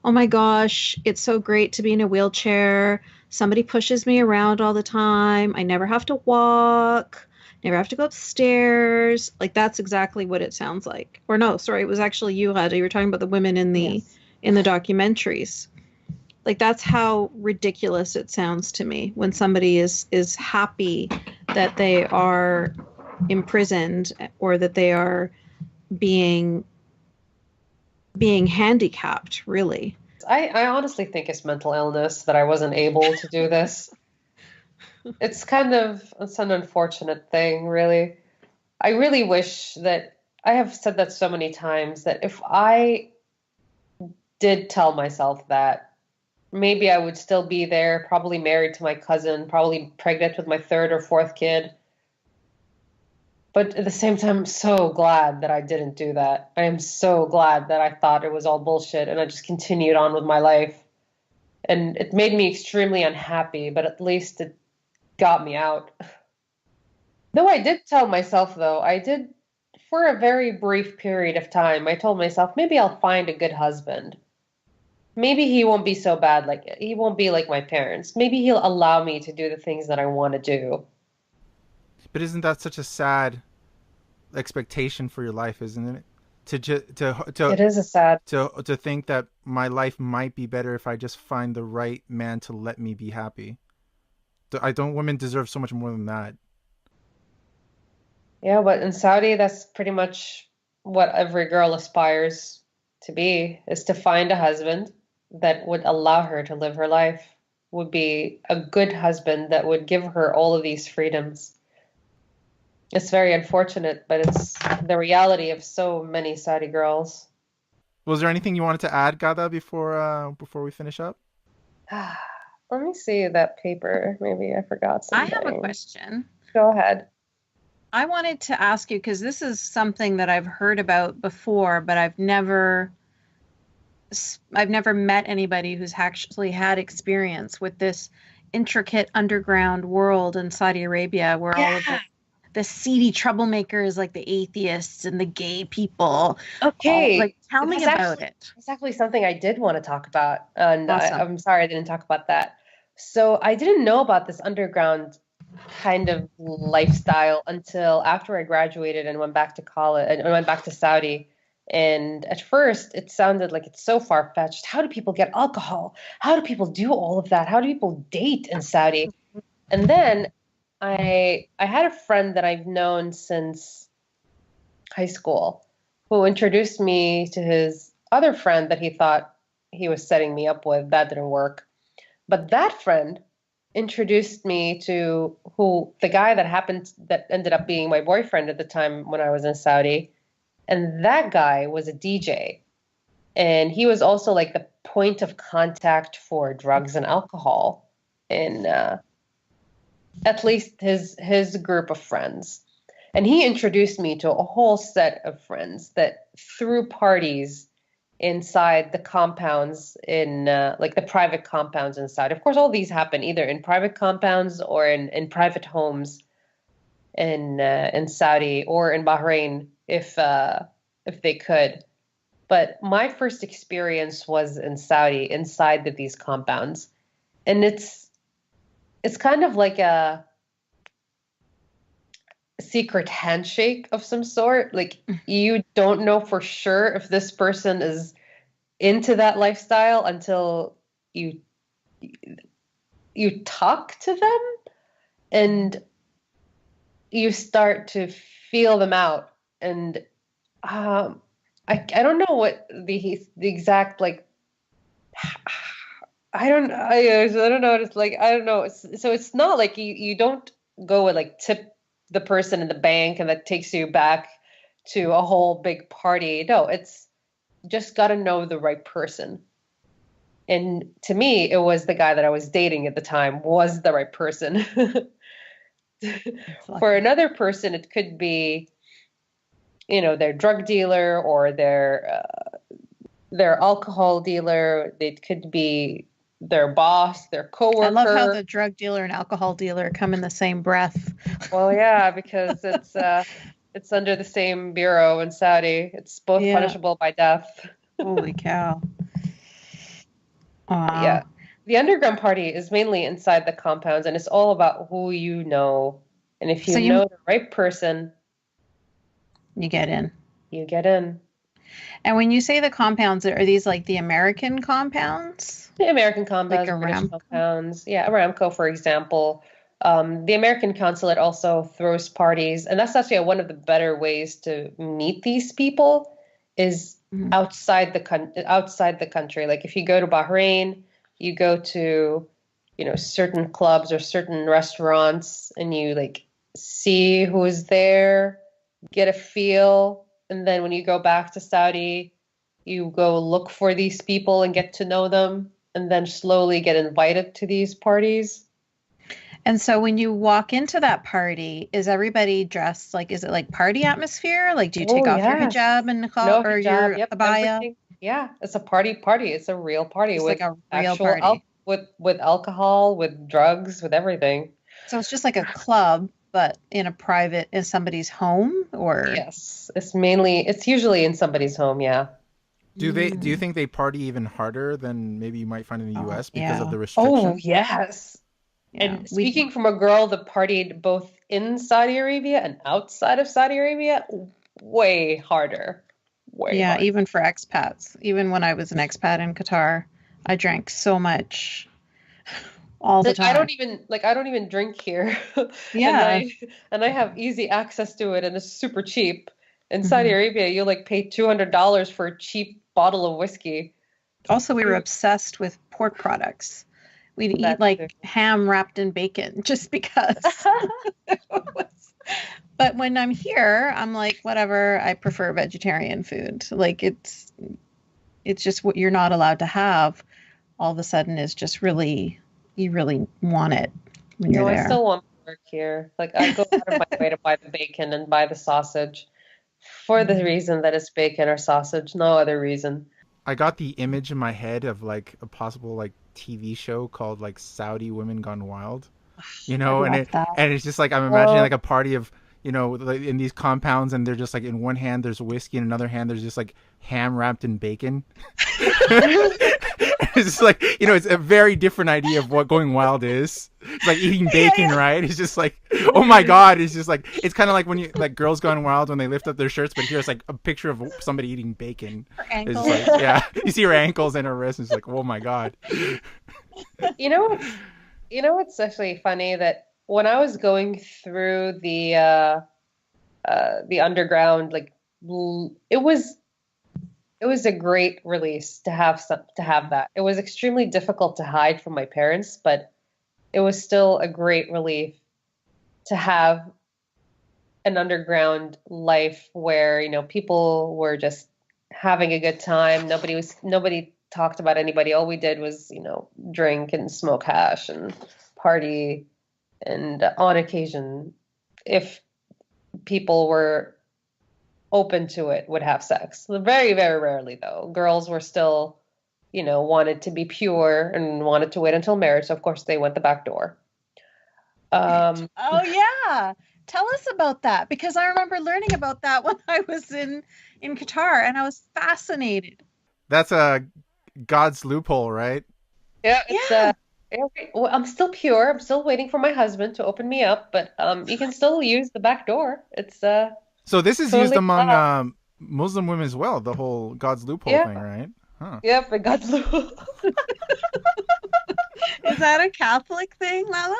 oh my gosh, it's so great to be in a wheelchair. Somebody pushes me around all the time. I never have to walk. You never have to go upstairs. Like that's exactly what it sounds like. Or no, sorry, it was actually you, Hada. You were talking about the women in the Yes. documentaries. Like that's how ridiculous it sounds to me when somebody is happy that they are imprisoned or that they are being handicapped, really. I honestly think it's mental illness that I wasn't able to do this. It's an unfortunate thing, really. I really wish that I have said that so many times that if I did tell myself that, maybe I would still be there, probably married to my cousin, probably pregnant with my third or fourth kid. But at the same time, I'm so glad that I didn't do that. I am so glad that I thought it was all bullshit and I just continued on with my life. And it made me extremely unhappy, but at least it got me out. Though I did tell myself, though, I did, for a very brief period of time, I told myself maybe I'll find a good husband. Maybe he won't be so bad, like he won't be like my parents. Maybe he'll allow me to do the things that I want to do. But isn't that such a sad expectation for your life, isn't it? To It is a sad. to think that my life might be better if I just find the right man to let me be happy. I don't. Women deserve so much more than that. Yeah, but in Saudi, that's pretty much what every girl aspires to be, is to find a husband that would allow her to live her life, would be a good husband that would give her all of these freedoms. It's very unfortunate, but it's the reality of so many Saudi girls. Was there anything you wanted to add, Gada, before we finish up? Let me see that paper. Maybe I forgot I have a something. question. Go ahead. I wanted to ask you because this is something that I've heard about before, but I've never met anybody who's actually had experience with this intricate underground world in Saudi Arabia where all of the seedy troublemakers like the atheists and the gay people. Okay. Like, tell me about it. It's actually something I did want to talk about, and Awesome. I'm sorry I didn't talk about that. So I didn't know about this underground kind of lifestyle until after I graduated and went back to college and went back to Saudi. And at first, it sounded like it's so far-fetched. How do people get alcohol? How do people do all of that? How do people date in Saudi? And then I had a friend that I've known since high school who introduced me to his other friend that he thought he was setting me up with. That didn't work. But that friend introduced me to the guy that ended up being my boyfriend at the time when I was in Saudi. And that guy was a DJ. And he was also like the point of contact for drugs and alcohol in at least his group of friends. And he introduced me to a whole set of friends that threw parties inside the compounds in like the private compounds inside. Of course, all these happen either in private compounds or in private homes in Saudi or in Bahrain if they could. But my first experience was in Saudi, inside these compounds, and it's kind of like a secret handshake of some sort. Like you don't know for sure if this person is into that lifestyle until you talk to them and you start to feel them out. And I don't know what the exact like. I don't know. It's like I don't know. So it's not like you don't go and like tip the person in the bank and that takes you back to a whole big party. No, it's just got to know the right person. And to me, it was the guy that I was dating at the time was the right person. For another person, it could be, their drug dealer or their alcohol dealer. It could be their boss, their coworker. I love how the drug dealer and alcohol dealer come in the same breath. Well, yeah, because it's under the same bureau in Saudi. It's both punishable by death. Holy cow. Yeah. The underground party is mainly inside the compounds, and it's all about who you know And if you So you know the right person, you get in. you get in. And when you say the compounds, are these like the American compounds? The American Like compounds, British Aram? compounds. Yeah, Aramco, for example. The American consulate also throws parties, and that's actually one of the better ways to meet these people is Mhm. outside the country. Like if you go to Bahrain, you go to, certain clubs or certain restaurants, and you like see who's there, get a feel, and then when you go back to Saudi, you go look for these people and get to know them and then slowly get invited to these parties. And so when you walk into that party, is everybody dressed like, is it like party atmosphere? Like, do you take Oh, off your yes. hijab and niqab No or hijab. your Yep, abaya? everything. Yeah, it's a party. It's a real party Just like with a real actual party. with alcohol, with drugs, with everything. So it's just like a club, but in somebody's home or? Yes, it's usually in somebody's home, yeah. Do you Mm. think they party even harder than maybe you might find in the Oh, US because of yeah. the Oh, restrictions? yes. Yeah. And speaking from a girl that partied both in Saudi Arabia and outside of Saudi Arabia, way harder. Way Yeah, harder. even for expats. Even when I was an expat in Qatar, I drank so much all the Like time. I don't even drink here. And Yeah. I have easy access to it and it's super cheap. In Saudi Hmm. Arabia, you like pay $200 for a cheap bottle of whiskey. Also, we were obsessed with pork products. We'd eat That too. like ham wrapped in bacon just because. But when I'm here, I'm like, whatever, I prefer vegetarian food. Like it's just what you're not allowed to have all of a sudden is just really you really want it when you're No, I there. still want to work here. Like I go out of my way to buy the bacon and buy the sausage for the Mm. reason that it's bacon or sausage, no other reason. I got the image in my head of like a possible like TV show called like Saudi Women Gone Wild, I'd and love that. it's just like I'm imagining Oh, like a party of like in these compounds, and they're just like in one hand there's whiskey, and another hand there's just like ham wrapped in bacon. It's just like it's a very different idea of what going wild is. It's like eating Yeah, bacon, yeah. right? It's just like, oh my god! It's just like it's kind of like when you like Girls Gone Wild when they lift up their shirts, but here's like a picture of somebody eating bacon. Her It's just ankles. like, yeah, you see her ankles and her wrists. And it's like, oh my god. you know what's actually funny that when I was going through the underground, like it was a great release to have that. It was extremely difficult to hide from my parents, but it was still a great relief to have an underground life where, people were just having a good time. Nobody talked about anybody. All we did was, drink and smoke hash and party and on occasion, if people were open to it, would have sex. Very, very rarely though. Girls were still, wanted to be pure and wanted to wait until marriage. So of course they went the back door. Um, Oh yeah. Tell us about that because I remember learning about that when I was in Qatar and I was fascinated. That's a God's loophole, right? yeah, it's Yeah. well, I'm still pure. I'm still waiting for my husband to open me up, but you can still use the back door. It's So this is used totally among allowed. Muslim women as well. The whole God's loophole Yeah, thing, right? Huh. yeah, but God's loophole. Is that a Catholic thing, Lalo?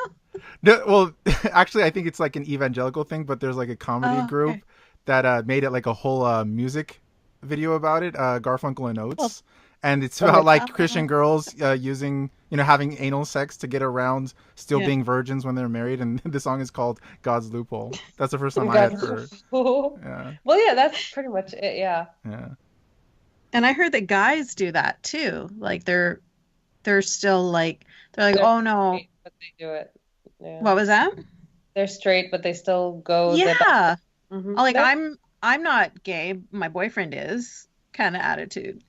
No, well, actually, I think it's like an evangelical thing, but there's like a comedy Oh, okay. group that made it like a whole music video about it, Garfunkel and Well, Oates, and it's Oh my about God. like Christian girls using, having anal sex to get around still yeah. being virgins when they're married, and the song is called God's Loophole. That's the first time I had God's heard. loophole. Yeah, Well, yeah, that's pretty much it. Yeah. yeah. And I heard that guys do that too. Like they're still like they're like, They're "Oh no, straight, but they do it. Yeah. what was that?" They're straight, but they still go the back. Yeah. Like That's, I'm not gay, my boyfriend is kind of attitude.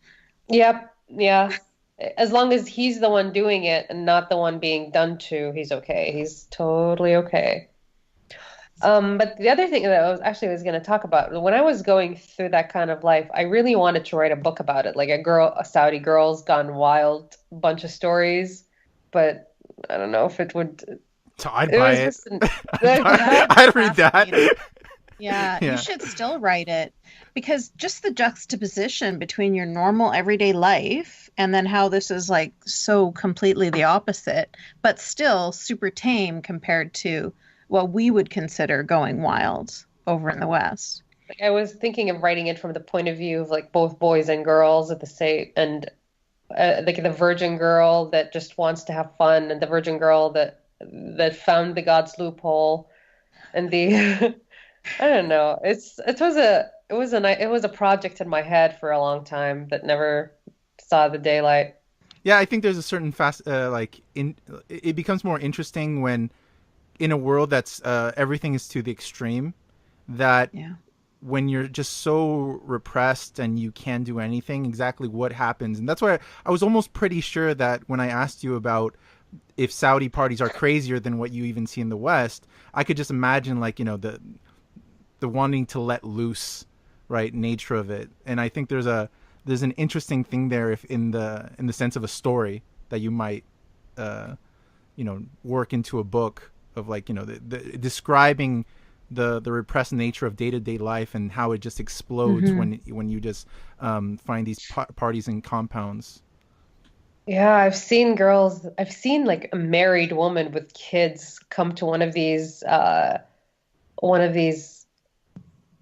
yep, yeah. As long as he's the one doing it and not the one being done to, he's okay. He's totally okay. But the other thing that I was going to talk about, when I was going through that kind of life, I really wanted to write a book about it, like a Saudi girls gone wild bunch of stories, but I don't know if it would So I'd It buy was it. just I'd read fascinating. that. Yeah, you Yeah. should still write it because just the juxtaposition between your normal everyday life and then how this is like so completely the opposite, but still super tame compared to what we would consider going wild over in the West. like I was thinking of writing it from the point of view of like both boys and girls at the same, and like the virgin girl that just wants to have fun, and the virgin girl that found the God's loophole, and the I don't know. It was a project in my head for a long time that never saw the daylight. Yeah, I think there's a certain fast like in it becomes more interesting when in a world that's everything is to the extreme, that Yeah. when you're just so repressed and you can't do anything, exactly what happens. And that's why I was almost pretty sure that when I asked you about if Saudi parties are crazier than what you even see in the West, I could just imagine like, the wanting to let loose, right, nature of it. And I think there's an interesting thing there if in the sense of a story that you might uh work into a book of like, the describing the repressed nature of day-to-day life and how it just explodes Hmm. when you just find these parties and compounds. Yeah, I've seen like a married woman with kids come to one of these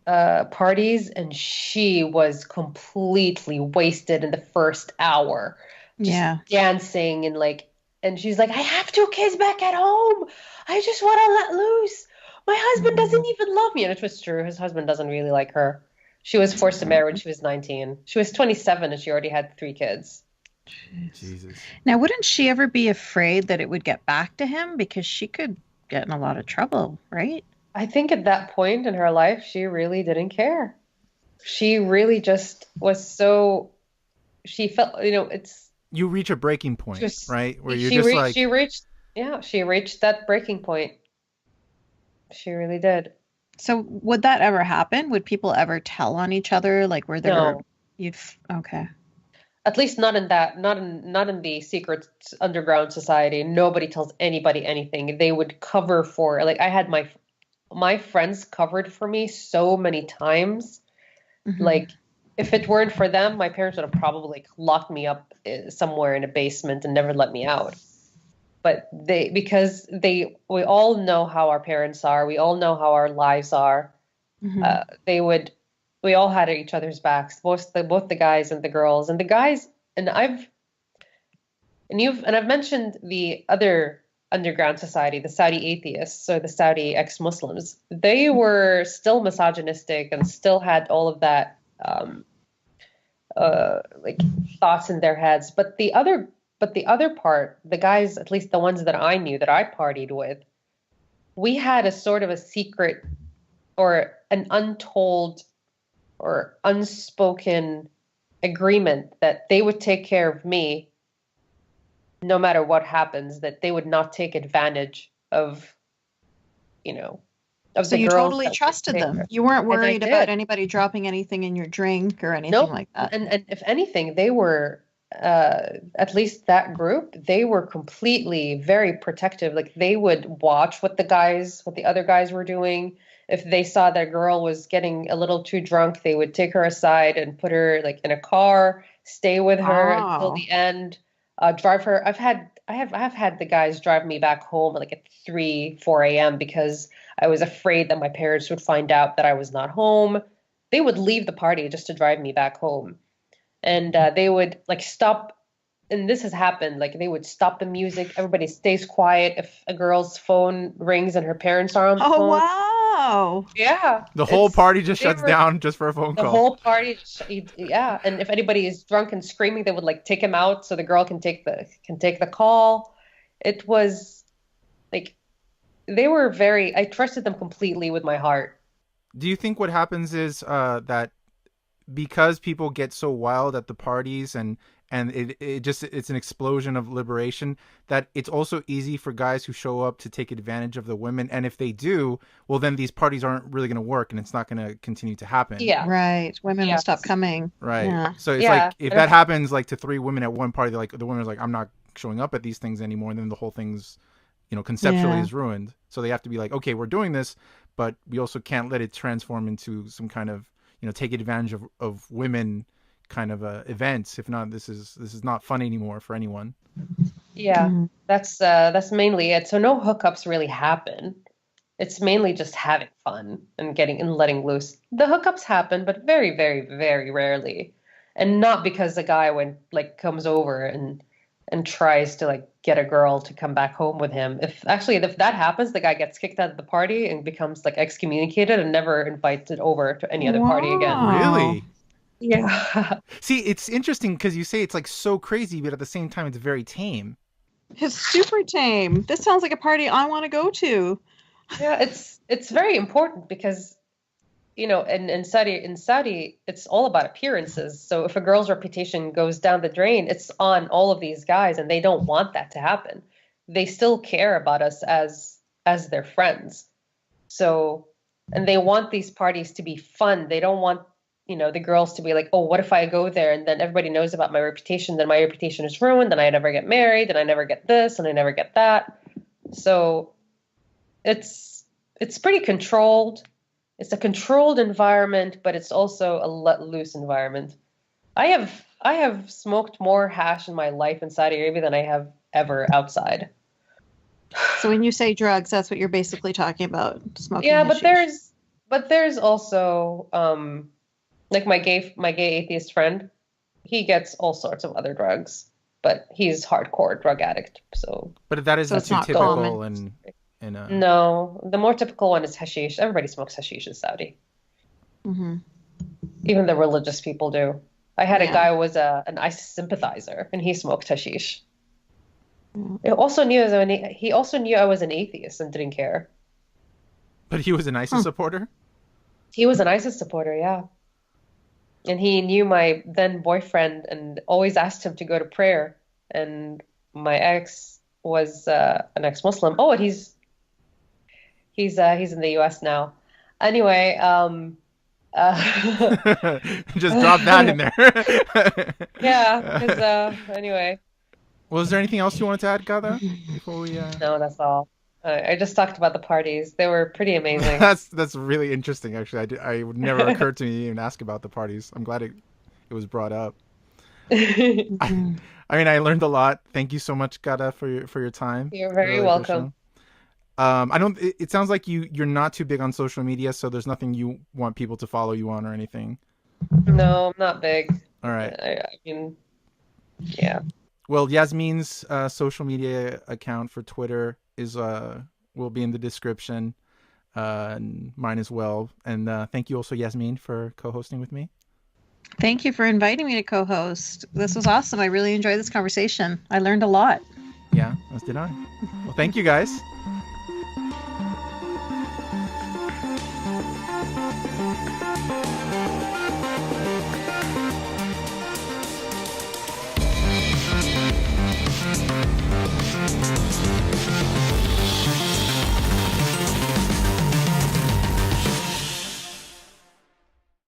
parties, and she was completely wasted in the first hour, just Yeah. dancing and she's like, I have two kids back at home. I just want to let loose. My husband Mhm. doesn't even love me. And it was true. His husband doesn't really like her. She was forced to marry when she was 19. She was 27 and she already had three kids. Jeez. Jesus. Now, wouldn't she ever be afraid that it would get back to him because she could get in a lot of trouble, right? I think at that point in her life, she really didn't care. She really just was so, she felt, it's, You reach a breaking she point, was, right, where you're just like, she reached that breaking point. She really did. So would that ever happen? Would people ever tell on each other? Like where there No, you'd okay. at least not in the secret underground society. Nobody tells anybody anything. They would cover for, like I had my friends covered for me so many times. Hmm. Like if it weren't for them, my parents would have probably locked me up somewhere in a basement and never let me out. But we all know how our parents are. We all know how our lives are. Hmm. They would, we all had each other's backs, both the guys and the girls, and the guys, and I've mentioned the other underground society, the Saudi atheists or the Saudi ex-Muslims. They were still misogynistic and still had all of that like thoughts in their heads. But the other part, the guys, at least the ones that I knew that I partied with, we had a sort of a secret or an untold or unspoken agreement that they would take care of me no matter what happens, that they would not take advantage of, you know, of So the you girls totally that were trusted them. there. You weren't And I worried about did. anybody dropping anything in your drink or anything Nope. like that. And if anything, they were at least that group, they were completely very protective. Like they would watch what the other guys were doing. If they saw that girl was getting a little too drunk, they would take her aside and put her like in a car, stay with her until Oh. the end, drive her. I have had the guys drive me back home like at 3, 4 a.m. because I was afraid that my parents would find out that I was not home. They would leave the party just to drive me back home, and they would like stop, and this has happened, like they would stop the music, everybody stays quiet if a girl's phone rings and her parents are on the Oh phone. wow. Yeah, the whole it's party just they shuts were down just for a phone the call. whole party yeah, and if anybody is drunk and screaming, they would like take him out so the girl can take the call. It was like they were very, I trusted them completely with my heart. Do you think what happens is that because people get so wild at the parties and it's an explosion of liberation, that it's also easy for guys who show up to take advantage of the women, and if they do, well, then these parties aren't really going to work and it's not going to continue to happen, Yeah. Right. Women will stop Yes. coming. right? Yeah. So it's Yeah. like if And that happens like to three women at one party, like the woman's like, I'm not showing up at these things anymore, and then the whole thing's conceptually Yeah. is ruined. So they have to be like, okay, we're doing this, but we also can't let it transform into some kind of, take advantage of women kind of events. If not, this is not fun anymore for anyone. Yeah, Mhm. that's mainly it. So no hookups really happen. It's mainly just having fun and getting and letting loose. The hookups happen, but very, very, very rarely. And not because the guy comes over and tries to like get a girl to come back home with him. If that happens, the guy gets kicked out of the party and becomes like excommunicated and never invited over to any other party again. Wow. Really? Yeah. See, it's interesting because you say it's like so crazy, but at the same time, it's very tame. It's super tame. This sounds like a party I want to go to. Yeah, it's very important because in Saudi it's all about appearances. So if a girl's reputation goes down the drain, it's on all of these guys, and they don't want that to happen. They still care about us as their friends. So, and they want these parties to be fun. They don't want the girls to be like, oh, what if I go there and then everybody knows about my reputation, then my reputation is ruined, then I never get married, then I never get this, and I never get that. So it's pretty controlled. It's a controlled environment, but it's also a let loose environment. I have smoked more hash in my life in Saudi Arabia than I have ever outside. So when you say drugs, that's what you're basically talking about, smoking Yeah, but hashish. there's also like my gay atheist friend, he gets all sorts of other drugs, but he's hardcore drug addict. So But that So isn't it's too not typical common. in no, the more typical one is hashish. Everybody smokes hashish in Saudi. Mm-hmm. Even the religious people do. I had a Yeah. guy who was an ISIS sympathizer, and he smoked hashish. Yeah. He also knew I was an atheist and didn't care. But he was an ISIS supporter. He was an ISIS supporter, yeah. And he knew my then boyfriend and always asked him to go to prayer. And my ex was an ex-Muslim. Oh, and he's in the US now. Anyway, Just drop that in there. yeah, anyway, Well, is there anything else you wanted to add, Gada, before we? no, that's all. I just talked about the parties. They were pretty amazing. That's really interesting. Actually, I would never occurred to me to even ask about the parties. I'm glad it was brought up. Mhm. I mean, I learned a lot. Thank you so much, Gada, for your time. You're I very really appreciate welcome. it. I don't. It sounds like you're not too big on social media, so there's nothing you want people to follow you on or anything. No, I'm not big. All right. I mean, yeah. Well, Yasmin's social media account for Twitter is will be in the description, and mine as well. And thank you also, Yasmin, for co-hosting with me. Thank you for inviting me to co-host. This was awesome. I really enjoyed this conversation. I learned a lot. Yeah, as did I. Well, thank you guys.